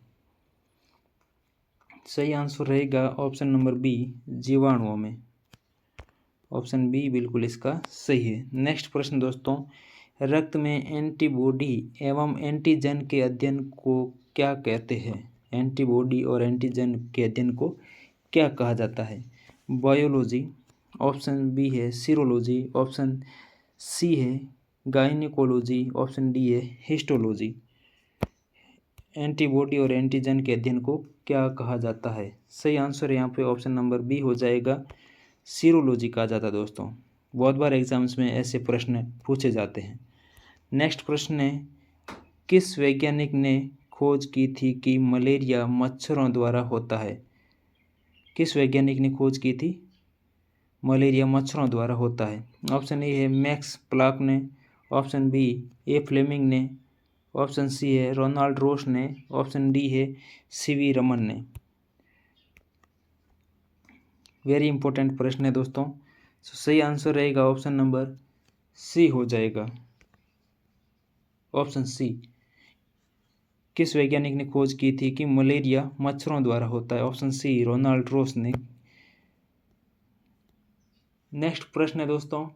सही आंसर रहेगा ऑप्शन नंबर बी, जीवाणुओं में। ऑप्शन बी बिल्कुल इसका सही है। नेक्स्ट प्रश्न दोस्तों, रक्त में एंटीबॉडी एवं एंटीजन के अध्ययन को क्या कहते हैं? एंटीबॉडी और एंटीजन के अध्ययन को क्या कहा जाता है? बायोलॉजी, ऑप्शन बी है सीरोलॉजी, ऑप्शन सी है गायनिकोलॉजी, ऑप्शन डी है हिस्टोलॉजी। एंटीबॉडी और एंटीजन के अध्ययन को क्या कहा जाता है? सही आंसर यहाँ पे ऑप्शन नंबर बी हो जाएगा, सीरोलॉजी कहा जाता है दोस्तों। बहुत बार एग्जाम्स में ऐसे प्रश्न पूछे जाते हैं। नेक्स्ट प्रश्न है, किस वैज्ञानिक ने खोज की थी कि मलेरिया मच्छरों द्वारा होता है? किस वैज्ञानिक ने खोज की थी मलेरिया मच्छरों द्वारा होता है? ऑप्शन ए है मैक्स प्लांक ने, ऑप्शन बी ए फ्लेमिंग ने, ऑप्शन सी है रोनाल्ड रोस ने, ऑप्शन डी है सीवी रमन ने। वेरी इंपॉर्टेंट प्रश्न है दोस्तों। सही आंसर रहेगा ऑप्शन नंबर सी हो जाएगा, ऑप्शन सी। किस वैज्ञानिक ने खोज की थी कि मलेरिया मच्छरों द्वारा होता है? ऑप्शन सी रोनाल्ड रोस ने। नेक्स्ट प्रश्न है दोस्तों,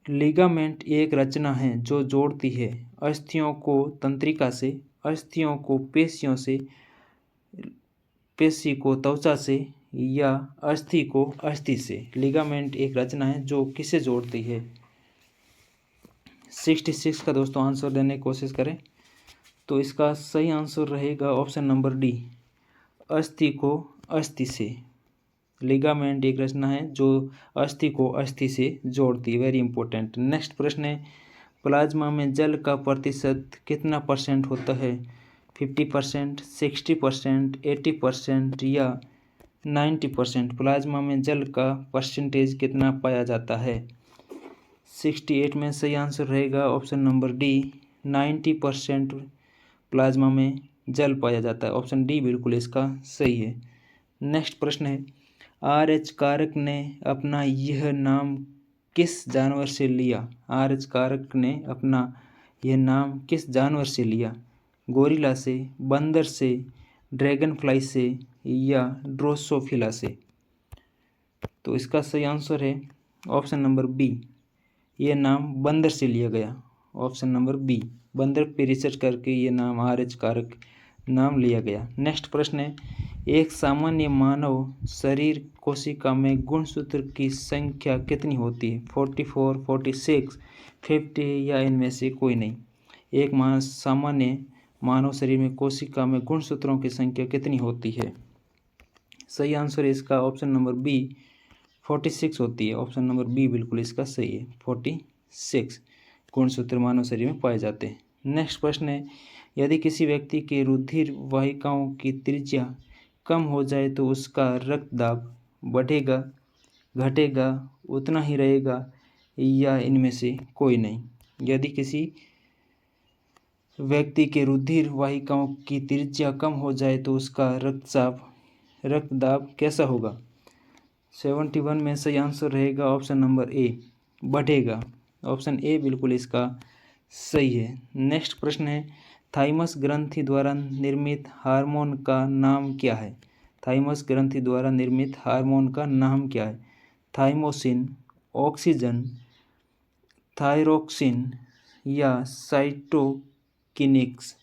लिगामेंट एक रचना है जो जोड़ती है अस्थियों को तंत्रिका से, अस्थियों को पेशियों से, पेशी को त्वचा से या अस्थि को अस्थि से। लिगामेंट एक रचना है जो किसे जोड़ती है? 66 का दोस्तों आंसर देने की कोशिश करें तो इसका सही आंसर रहेगा ऑप्शन नंबर डी, अस्थि को अस्थि से। लिगामेंट एक रचना है जो अस्थि को अस्थि से जोड़ती है। Very important. नेक्स्ट प्रश्न है, प्लाज्मा में जल का प्रतिशत कितना परसेंट होता है? 50%, 60%, 80% या 90%? प्लाज्मा में जल का परसेंटेज कितना पाया जाता है? 68 में सही आंसर रहेगा ऑप्शन नंबर डी, 90% प्लाज्मा में जल पाया जाता है। ऑप्शन डी बिल्कुल इसका सही है। नेक्स्ट प्रश्न है, RH कारक ने अपना यह नाम किस जानवर से लिया? RH कारक ने अपना यह नाम किस जानवर से लिया? गोरिल्ला से, बंदर से, ड्रैगन फ्लाई से या ड्रोसोफिला से? तो इसका सही आंसर है ऑप्शन नंबर बी, ये नाम बंदर से लिया गया। ऑप्शन नंबर बी, बंदर पे रिसर्च करके ये नाम RH कारक नाम लिया गया। नेक्स्ट प्रश्न है, एक सामान्य मानव शरीर कोशिका में गुणसूत्र की संख्या कितनी होती है? 44, 46, 50 या इनमें से कोई नहीं? एक सामान्य मानव शरीर में कोशिका में गुणसूत्रों की संख्या कितनी होती है? सही आंसर है इसका ऑप्शन नंबर बी, 46 होती है। ऑप्शन नंबर बी बिल्कुल इसका सही है, 46 गुणसूत्र मानव शरीर में पाए जाते हैं। नेक्स्ट प्रश्न है, यदि किसी व्यक्ति के रुधिर वाहिकाओं की त्रिज्या कम हो जाए तो उसका रक्तदाब बढ़ेगा, घटेगा, उतना ही रहेगा या इनमें से कोई नहीं? यदि किसी व्यक्ति के रुधिर वाहिकाओं की त्रिज्या कम हो जाए तो उसका रक्तदाब कैसा होगा? 71 में सही आंसर रहेगा ऑप्शन नंबर ए, बढ़ेगा। ऑप्शन ए बिल्कुल इसका सही है। नेक्स्ट प्रश्न है, थाइमस ग्रंथि द्वारा निर्मित हार्मोन का नाम क्या है? थाइमस ग्रंथि द्वारा निर्मित हार्मोन का नाम क्या है? थाइमोसिन, ऑक्सीजन, थायरोक्सिन या साइटोकिनिक्स?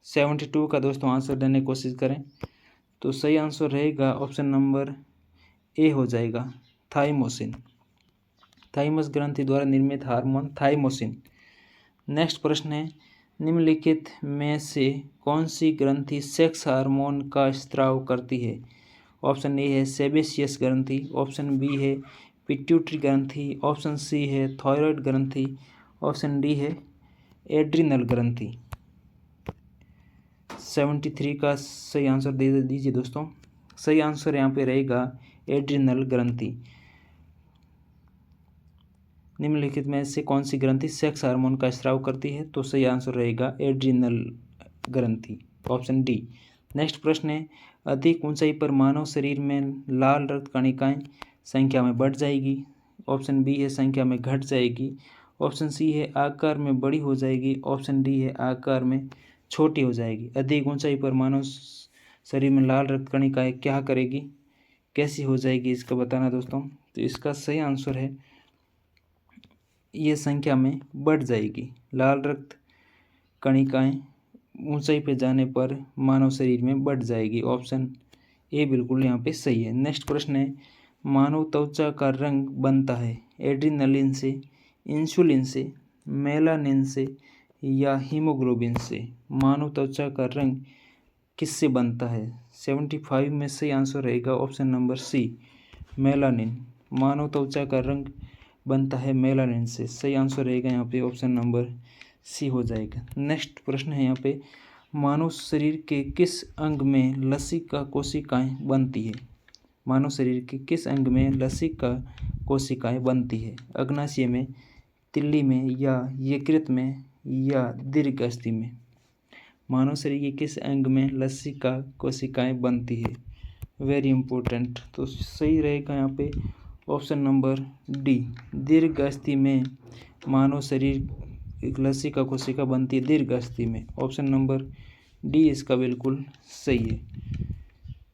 72 का दोस्तों आंसर देने की कोशिश करें तो सही आंसर रहेगा ऑप्शन नंबर ए हो जाएगा, थाइमोसिन। थाइमस ग्रंथि द्वारा निर्मित हार्मोन थाइमोसिन। नेक्स्ट प्रश्न है, निम्नलिखित में से कौन सी ग्रंथि सेक्स हार्मोन का स्त्राव करती है? ऑप्शन ए है सेबेसियस ग्रंथि, ऑप्शन बी है पिट्यूटरी ग्रंथि, ऑप्शन सी है थायराइड ग्रंथि, ऑप्शन डी है एड्रिनल ग्रंथि। 73 का सही आंसर दे दीजिए दोस्तों। सही आंसर यहाँ पे रहेगा एड्रिनल ग्रंथि। निम्नलिखित में से कौन सी ग्रंथि सेक्स हार्मोन का स्राव करती है? तो सही आंसर रहेगा एड्रिनल ग्रंथि, ऑप्शन डी। नेक्स्ट प्रश्न है, अधिक ऊंचाई पर मानव शरीर में लाल रक्त कणिकाएं संख्या में बढ़ जाएगी। ऑप्शन बी है संख्या में घट जाएगी, ऑप्शन सी है आकार में बड़ी हो जाएगी, ऑप्शन डी है आकार में छोटी हो जाएगी। अधिक ऊंचाई पर मानव शरीर में लाल रक्त कणिकाएं क्या करेगी, कैसी हो जाएगी, इसका बताना दोस्तों। तो इसका सही आंसर है ये संख्या में बढ़ जाएगी। लाल रक्त कणिकाएं ऊंचाई पे जाने पर मानव शरीर में बढ़ जाएगी। ऑप्शन ए बिल्कुल यहाँ पे सही है। नेक्स्ट प्रश्न है, मानव त्वचा का रंग बनता है एड्रिनलिन से, इंसुलिन से, मेलानिन से या हीमोग्लोबिन से? मानव त्वचा का रंग किससे बनता है? 75 में सही आंसर रहेगा ऑप्शन नंबर सी, मेलानिन। मानव त्वचा का रंग बनता है मेलानिन से। सही आंसर रहेगा यहाँ पे ऑप्शन नंबर सी हो जाएगा। नेक्स्ट प्रश्न है यहाँ पे, मानव शरीर के किस अंग में लसिका कोशिकाएं बनती है? मानव शरीर के किस अंग में लसिका कोशिकाएं बनती है? अग्नाशय में, तिल्ली में या यकृत में या दीर्घास्थि में? मानव शरीर के किस अंग में लसिका कोशिकाएं बनती है? Very important. तो सही रहेगा यहाँ पे ऑप्शन नंबर डी, दीर्घास्थि में मानव शरीर एक लसिका कोशिका बनती है दीर्घास्थि में। ऑप्शन नंबर डी इसका बिल्कुल सही है।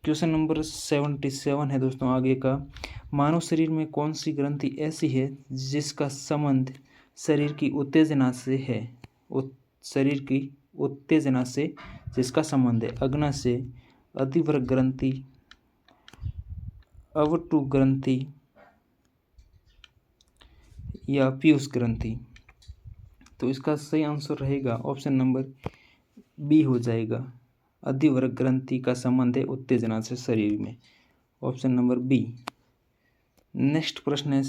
क्वेश्चन नंबर 77 है दोस्तों आगे का, मानव शरीर में कौन सी ग्रंथि ऐसी है जिसका संबंध शरीर की उत्तेजना से है? शरीर की उत्तेजना से जिसका संबंध है? अग्नाशय, अधिवृक्क ग्रंथि, अवटु ग्रंथि या पीयूष ग्रंथि? तो इसका सही आंसर रहेगा ऑप्शन नंबर बी हो जाएगा, अधिवृक्क ग्रंथि का संबंध है उत्तेजना से शरीर में। Option number B. नेक्स्ट प्रश्न है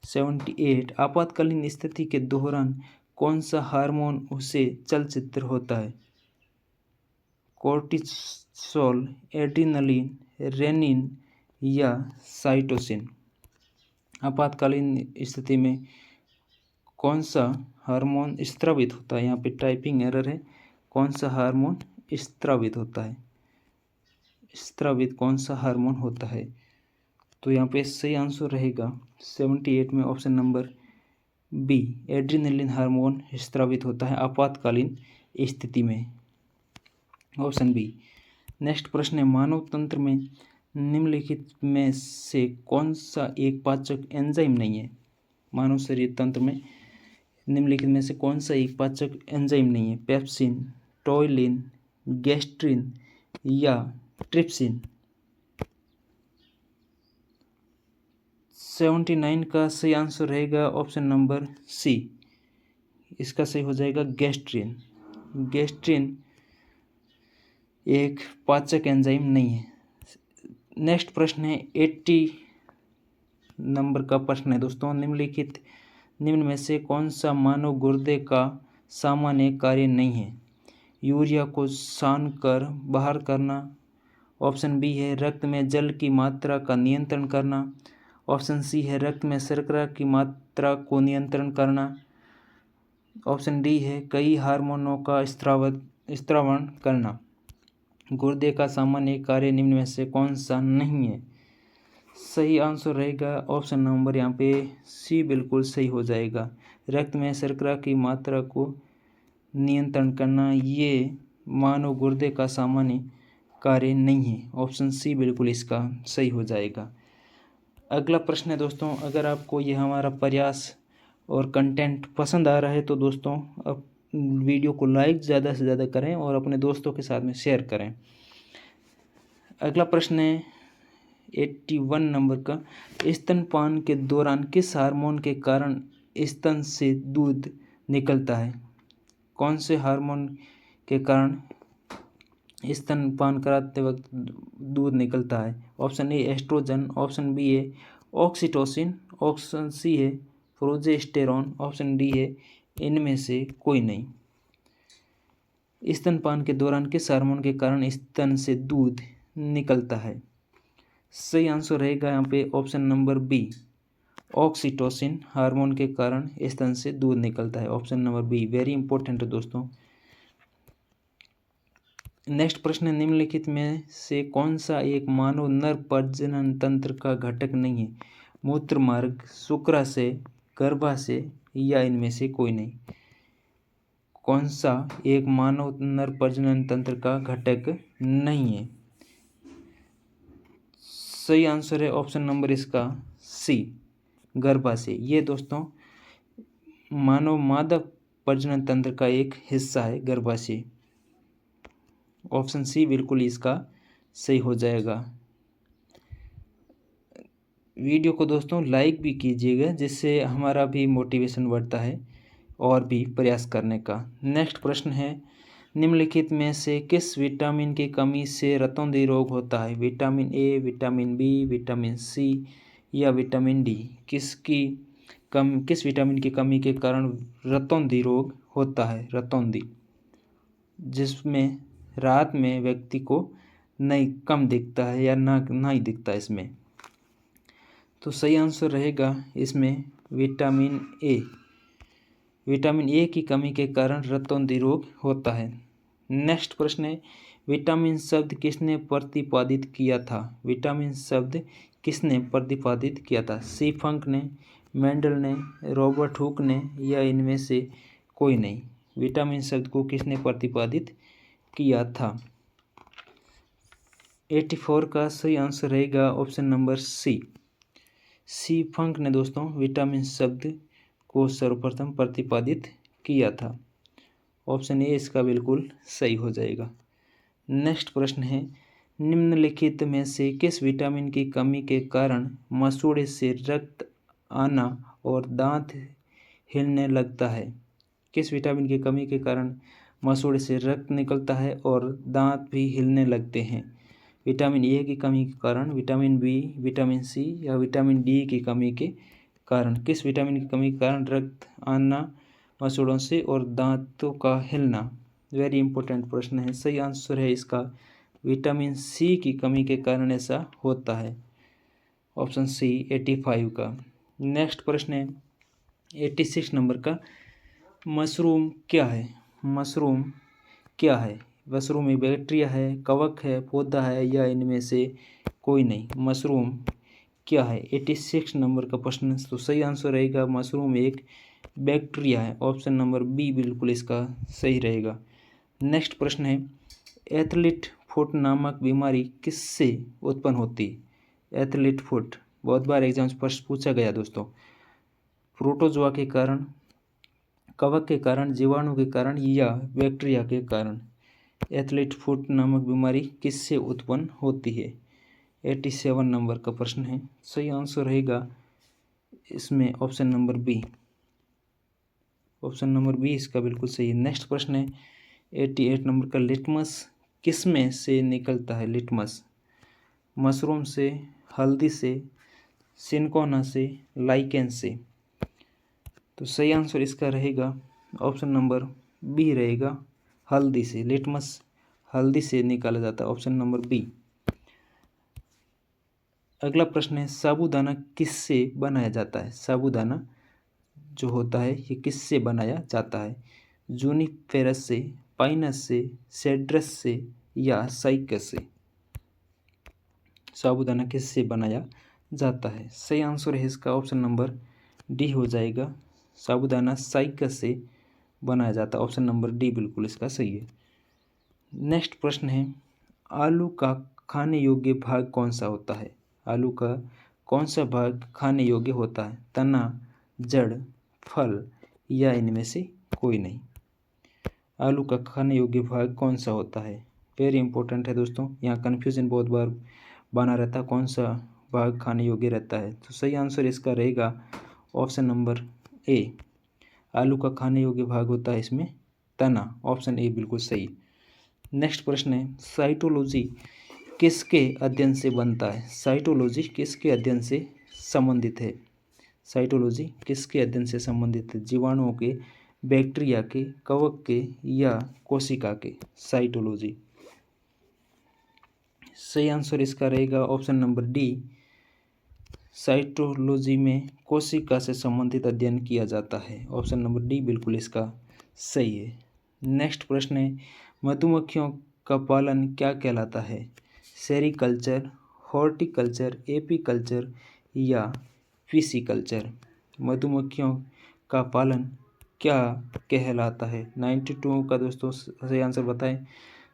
78, आपातकालीन स्थिति के दौरान कौन सा हार्मोन उसे चलचित्र होता है? कोर्टिसोल, एड्रिनलिन, रेनिन या साइटोसिन? आपातकालीन स्थिति में कौन सा हार्मोन स्रावित होता है? यहाँ पे टाइपिंग एरर है। कौन सा हार्मोन स्रावित होता है? स्रावित कौन सा हार्मोन होता है? तो यहाँ पे सही आंसर रहेगा 78 में option number B, adrenaline hormone स्रावित होता है आपातकालीन स्थिति में। Option B. नेक्स्ट प्रश्न है, मानव तंत्र में निम्नलिखित में से कौन सा एक पाचक एंजाइम नहीं है? मानव शरीर तंत्र में निम्नलिखित में से कौन सा एक पाचक एंजाइम नहीं है? पेप्सिन, टोइलिन, गैस्ट्रिन या ट्रिप्सिन? 79 का सही आंसर रहेगा ऑप्शन नंबर सी, इसका सही हो जाएगा गैस्ट्रिन। गैस्ट्रिन एक पाचक एंजाइम नहीं है। नेक्स्ट प्रश्न है 80 नंबर का प्रश्न है दोस्तों, निम्न में से कौन सा मानव गुर्दे का सामान्य कार्य नहीं है? यूरिया को सान कर बाहर करना, ऑप्शन बी है रक्त में जल की मात्रा का नियंत्रण करना, ऑप्शन सी है रक्त में शर्करा की मात्रा को नियंत्रण करना, ऑप्शन डी है कई हार्मोनों का स्त्रावण करना। गुर्दे का सामान्य कार्य निम्न में से कौन सा नहीं है? सही आंसर रहेगा ऑप्शन नंबर यहाँ पे सी बिल्कुल सही हो जाएगा। रक्त में शर्करा की मात्रा को नियंत्रण करना ये मानव गुर्दे का सामान्य कार्य नहीं है। ऑप्शन सी बिल्कुल इसका सही हो जाएगा। अगला प्रश्न है दोस्तों, अगर आपको ये हमारा प्रयास और कंटेंट पसंद आ रहा है तो दोस्तों अब वीडियो को लाइक ज़्यादा से ज़्यादा करें और अपने दोस्तों के साथ में शेयर करें। अगला प्रश्न है 81 नंबर का, स्तनपान के दौरान किस हार्मोन के कारण स्तन से दूध निकलता है? कौन से हार्मोन के कारण स्तनपान कराते वक्त दूध निकलता है? Option A oestrogen, option B है ऑक्सीटोसिन, ऑप्शन सी है प्रोजेस्टेरॉन, ऑप्शन डी है इनमें से कोई नहीं। स्तनपान के दौरान किस हार्मोन के कारण स्तन से दूध निकलता है? सही आंसर रहेगा यहाँ पे option number B, oxytocin hormone के कारण स्तन से दूध निकलता है। Option number B very important है दोस्तों। नेक्स्ट प्रश्न है, निम्नलिखित में से कौन सा एक मानव नर प्रजनन तंत्र का घटक नहीं है? मूत्र मार्ग, शुक्राशय, गर्भाशय या इनमें से कोई नहीं। कौन सा एक मानव नर प्रजनन तंत्र का घटक नहीं है? सही आंसर है ऑप्शन नंबर इसका सी, गर्भाशय। ये दोस्तों मानव मादा प्रजनन तंत्र का एक हिस्सा है गर्भाशय। ऑप्शन सी बिल्कुल इसका सही हो जाएगा। वीडियो को दोस्तों लाइक भी कीजिएगा, जिससे हमारा भी मोटिवेशन बढ़ता है और भी प्रयास करने का। नेक्स्ट प्रश्न है, निम्नलिखित में से किस विटामिन की कमी से रतौंधी रोग होता है? Vitamin A, vitamin B, vitamin C या विटामिन डी? किस विटामिन की कमी के कारण रतौंधी रोग होता है? रतौंधी, जिसमें रात में व्यक्ति को नहीं कम दिखता है या ना ही दिखता है इसमें। तो सही आंसर रहेगा इसमें विटामिन ए। विटामिन ए की कमी के कारण रतौंधी रोग होता है। नेक्स्ट प्रश्न है, विटामिन शब्द किसने प्रतिपादित किया था? विटामिन शब्द किसने प्रतिपादित किया था? सी फंक ने, मेंडल ने, रॉबर्ट हुक ने या इनमें से कोई नहीं। विटामिन शब्द को किसने प्रतिपादित किया था? 84 का सही आंसर रहेगा ऑप्शन नंबर सी फंक ने दोस्तों विटामिन शब्द को सर्वप्रथम प्रतिपादित किया था। ऑप्शन ए इसका बिल्कुल सही हो जाएगा। नेक्स्ट प्रश्न है, निम्नलिखित में से किस विटामिन की कमी के कारण मसूड़े से रक्त आना और दांत हिलने लगता है? किस विटामिन की कमी के कारण मसूड़े से रक्त निकलता है और दांत भी हिलने लगते हैं? विटामिन ए की कमी के कारण, विटामिन बी, विटामिन सी या विटामिन डी की कमी के कारण? किस विटामिन की कमी के कारण रक्त आना मसूड़ों से और दांतों का हिलना? वेरी इंपॉर्टेंट प्रश्न है। सही आंसर है इसका विटामिन सी की कमी के कारण ऐसा होता है। ऑप्शन सी 85 का। नेक्स्ट प्रश्न है 86 नंबर का, मशरूम क्या है? मशरूम क्या है? मशरूम एक बैक्टीरिया है, कवक है, पौधा है या इनमें से कोई नहीं। मशरूम क्या है? 86 नंबर का प्रश्न। तो सही आंसर रहेगा मशरूम एक बैक्टीरिया है। ऑप्शन नंबर बी बिल्कुल इसका सही रहेगा। नेक्स्ट प्रश्न है, एथलीट फुट नामक बीमारी किससे उत्पन्न होती है? एथलीट फुट बहुत बार एग्जाम्स पर पूछा गया दोस्तों। प्रोटोजोआ के कारण, कवक के कारण, जीवाणु के कारण या बैक्टीरिया के कारण? एथलीट फुट नामक बीमारी किससे उत्पन्न होती है? 87 नंबर का प्रश्न है। सही आंसर रहेगा इसमें option number B. Option number B इसका बिल्कुल सही है। नेक्स्ट प्रश्न है 88 नंबर का, लिटमस किसमें से निकलता है? लिटमस मशरूम से, हल्दी से, सिनकोना से, लाइकेन से? तो सही आंसर इसका रहेगा ऑप्शन नंबर बी रहेगा, हल्दी से। लिटमस हल्दी से निकाला जाता है। Option number B. अगला प्रश्न है, साबूदाना किससे बनाया जाता है? साबूदाना जो होता है ये किससे बनाया जाता है? जूनिपेरस से, पाइनस से, सेड्रस से या साइकस से? साबूदाना किससे बनाया जाता है? सही आंसर है इसका ऑप्शन नंबर डी हो जाएगा, साबूदाना साइकस से बनाया जाता है। ऑप्शन नंबर डी बिल्कुल इसका सही है। नेक्स्ट प्रश्न है, आलू का खाने योग्य भाग कौन सा होता है? आलू का कौन सा भाग खाने योग्य होता है? तना, जड़, फल या इनमें से कोई नहीं। आलू का खाने योग्य भाग कौन सा होता है? वेरी इंपॉर्टेंट है दोस्तों, यहाँ कन्फ्यूजन बहुत बार बना रहता है, कौन सा भाग खाने योग्य रहता है? तो सही आंसर इसका रहेगा ऑप्शन नंबर ए। आलू का खाने योग्य भाग होता है इसमें तना। ऑप्शन ए बिल्कुल सही। नेक्स्ट प्रश्न है, साइटोलॉजी किसके अध्ययन से बनता है? साइटोलॉजी किसके अध्ययन से संबंधित है? साइटोलॉजी किसके अध्ययन से संबंधित है? जीवाणुओं के, बैक्टीरिया के, कवक के या कोशिका के? साइटोलॉजी। सही आंसर इसका रहेगा ऑप्शन नंबर डी। साइटोलॉजी में कोशिका से संबंधित अध्ययन किया जाता है। ऑप्शन नंबर डी बिल्कुल इसका सही है। नेक्स्ट प्रश्न है, मधुमक्खियों का पालन क्या कहलाता है? सेरीकल्चर, हॉर्टिकल्चर, एपीकल्चर या फिशिकल्चर? मधुमक्खियों का पालन क्या कहलाता है? 92 का दोस्तों सही आंसर बताएं।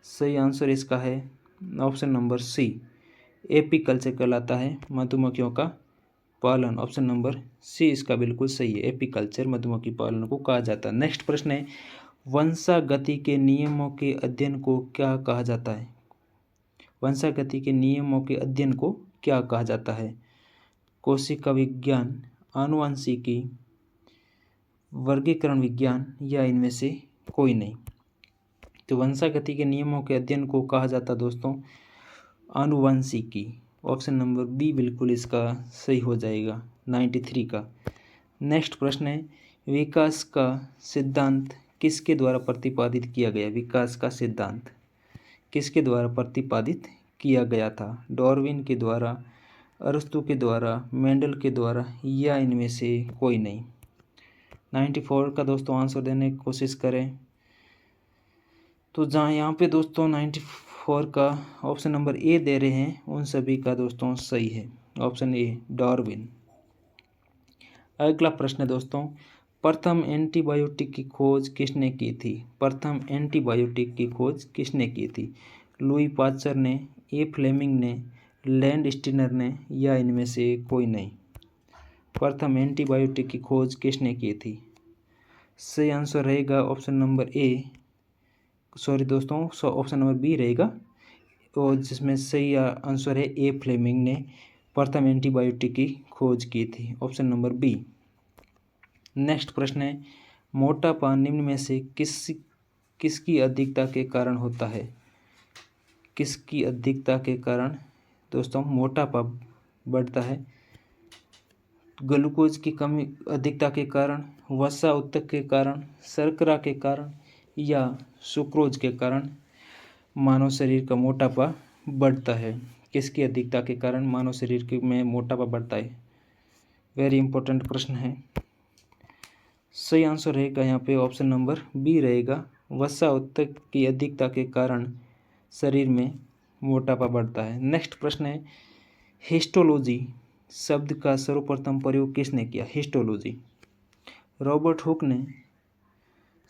सही आंसर इसका है ऑप्शन नंबर सी, एपीकल्चर कहलाता है मधुमक्खियों का पालन। ऑप्शन नंबर सी इसका बिल्कुल सही है, एपीकल्चर मधुमक्खी पालन को कहा जाता है। नेक्स्ट प्रश्न है, वंशागति के नियमों के अध्ययन को क्या कहा जाता है? वंशागति के नियमों के अध्ययन को क्या कहा जाता है? कोशिका विज्ञान, आनुवंशिकी, वर्गीकरण विज्ञान या इनमें से कोई नहीं? तो वंशागति के नियमों के अध्ययन को कहा जाता है दोस्तों आनुवंशिकी। ऑप्शन नंबर बी बिल्कुल इसका सही हो जाएगा 93 का। नेक्स्ट प्रश्न है, विकास का सिद्धांत किसके द्वारा प्रतिपादित किया गया? विकास का सिद्धांत किसके द्वारा प्रतिपादित किया गया था? डार्विन के द्वारा, अरस्तु के द्वारा, मेंडल के द्वारा या इनमें से कोई नहीं? 94 का दोस्तों आंसर देने की कोशिश करें। तो जहाँ यहाँ पे दोस्तों 94 का ऑप्शन नंबर ए दे रहे हैं, उन सभी का दोस्तों सही है ऑप्शन ए डार्विन। अगला प्रश्न है दोस्तों, प्रथम एंटीबायोटिक की खोज किसने की थी? प्रथम एंटीबायोटिक की खोज किसने की थी? लुई पाश्चर ने, ए फ्लेमिंग ने, लैंड स्टीनर ने या इनमें से कोई नहीं? प्रथम एंटीबायोटिक की खोज किसने की थी? सही आंसर रहेगा ऑप्शन नंबर ए, सॉरी दोस्तों ऑप्शन नंबर बी रहेगा, और जिसमें सही आंसर है ए फ्लेमिंग ने प्रथम एंटीबायोटिक की खोज की थी। Option number B. नेक्स्ट प्रश्न है, मोटापा निम्न में से किसकी अधिकता के कारण होता है? किसकी अधिकता के कारण दोस्तों मोटापा बढ़ता है? ग्लूकोज की कमी अधिकता के कारण, वसा उत्तक के कारण, शर्करा के कारण या सुक्रोज के कारण मानव शरीर का मोटापा बढ़ता है? किसकी अधिकता के कारण मानव शरीर में मोटापा बढ़ता है? वेरी इंपॉर्टेंट प्रश्न है। सही आंसर रहेगा यहाँ पे ऑप्शन नंबर बी रहेगा, वसा उत्तक की अधिकता के कारण शरीर में मोटापा बढ़ता है। नेक्स्ट प्रश्न है, हिस्टोलॉजी शब्द का सर्वप्रथम प्रयोग किसने किया? हिस्टोलॉजी रॉबर्ट हुक ने,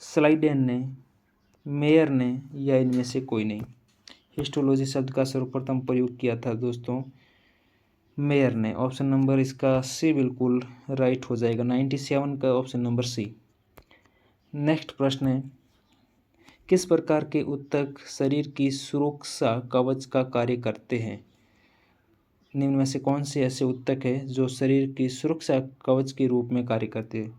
स्लाइडेन ने, मेयर ने या इनमें से कोई नहीं? हिस्टोलॉजी शब्द का सर्वप्रथम प्रयोग किया था दोस्तों मेयर ने। ऑप्शन नंबर इसका सी बिल्कुल राइट हो जाएगा 97 का ऑप्शन नंबर सी। नेक्स्ट प्रश्न है, किस प्रकार के ऊतक शरीर की सुरक्षा कवच का कार्य करते हैं? निम्न में से कौन से ऐसे ऊतक है जो शरीर की सुरक्षा कवच के रूप में कार्य करते हैं?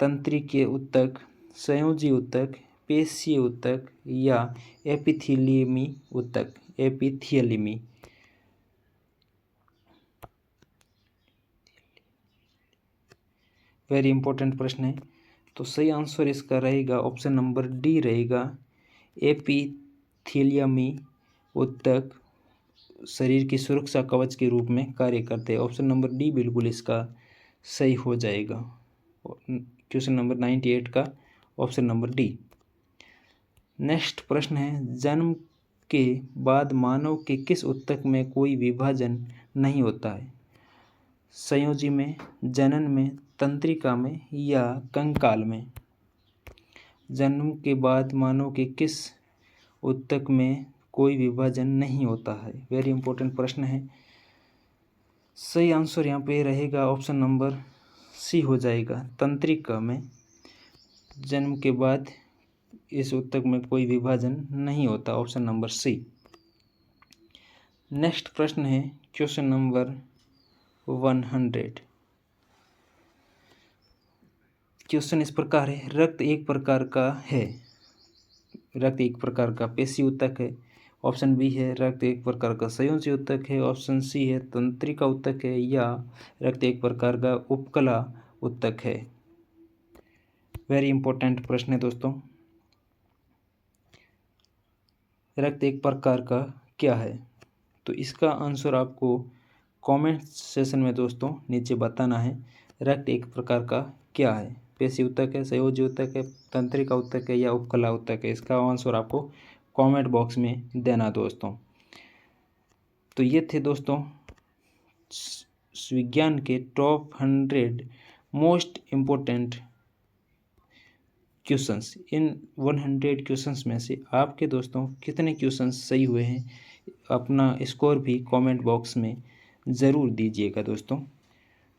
तंत्रिकीय ऊतक, संयोजी ऊतक, पेशीय ऊतक या एपिथेलियमी ऊतक? एपिथेलियमी। वेरी इंपॉर्टेंट प्रश्न है। तो सही आंसर इसका रहेगा ऑप्शन नंबर डी रहेगा, एपिथेलियमी ऊतक शरीर की सुरक्षा कवच के रूप में कार्य करते हैं। ऑप्शन नंबर डी बिल्कुल इसका सही हो जाएगा। क्वेश्चन नंबर 98 का ऑप्शन नंबर डी। नेक्स्ट प्रश्न है, जन्म के बाद मानव के किस ऊतक में कोई विभाजन नहीं होता है? संयोजी में, जनन में, तंत्रिका में या कंकाल में? जन्म के बाद मानव के किस ऊतक में कोई विभाजन नहीं होता है? वेरी इंपॉर्टेंट प्रश्न है। सही आंसर यहाँ पे रहेगा ऑप्शन नंबर सी हो जाएगा, तंत्रिका में। जन्म के बाद इस ऊतक में कोई विभाजन नहीं होता। Option number C. नेक्स्ट प्रश्न है क्वेश्चन नंबर 100। क्वेश्चन इस प्रकार है, रक्त एक प्रकार का है। रक्त एक प्रकार का पेशी ऊतक है। ऑप्शन बी है रक्त एक प्रकार का संयोजी ऊतक है। ऑप्शन सी है तंत्रिका ऊतक है, या रक्त एक प्रकार का उपकला ऊतक है। वेरी इंपॉर्टेंट प्रश्न है दोस्तों। रक्त एक प्रकार का क्या है? तो इसका आंसर आपको कमेंट सेशन में दोस्तों नीचे बताना है। रक्त एक प्रकार का क्या है? पेशी ऊतक है, संयोजी ऊतक है, तंत्रिका ऊतक है, या उपकला ऊतक है? इसका आंसर आपको कमेंट बॉक्स में देना दोस्तों। तो ये थे दोस्तों विज्ञान के टॉप 100 मोस्ट इम्पोर्टेंट क्वेश्चंस। इन 100 क्वेश्चंस में से आपके दोस्तों कितने क्वेश्चंस सही हुए हैं, अपना स्कोर भी कमेंट बॉक्स में ज़रूर दीजिएगा दोस्तों,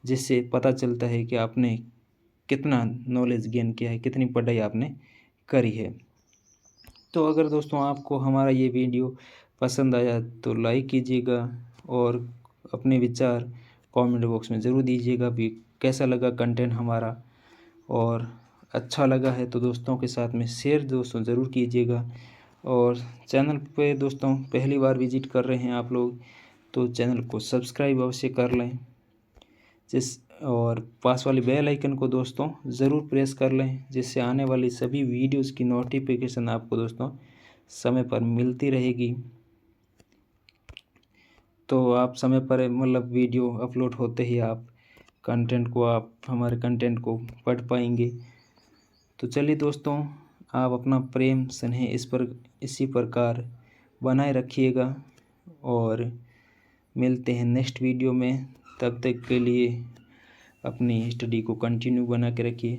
जिससे पता चलता है कि आपने कितना नॉलेज गेन किया है, कितनी पढ़ाई आपने करी है। तो अगर दोस्तों आपको हमारा ये वीडियो पसंद आया तो लाइक कीजिएगा और अपने विचार कमेंट बॉक्स में ज़रूर दीजिएगा भी कैसा लगा कंटेंट हमारा, और अच्छा लगा है तो दोस्तों के साथ में शेयर दोस्तों ज़रूर कीजिएगा। और चैनल पे दोस्तों पहली बार विजिट कर रहे हैं आप लोग तो चैनल को सब्सक्राइब अवश्य कर लें, और पास वाली बेल आइकन को दोस्तों ज़रूर प्रेस कर लें, जिससे आने वाली सभी वीडियोज़ की नोटिफिकेशन आपको दोस्तों समय पर मिलती रहेगी। तो आप समय पर मतलब वीडियो अपलोड होते ही आप हमारे कंटेंट को पढ़ पाएंगे। तो चलिए दोस्तों, आप अपना प्रेम स्नेह इसी प्रकार बनाए रखिएगा, और मिलते हैं नेक्स्ट वीडियो में। तब तक के लिए अपनी स्टडी को कंटिन्यू बना के रखिए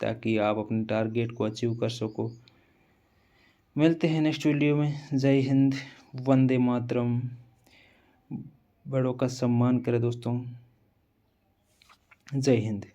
ताकि आप अपने टारगेट को अचीव कर सको। मिलते हैं नेक्स्ट वीडियो में। जय हिंद, वंदे मातरम। बड़ों का सम्मान करें दोस्तों। जय हिंद।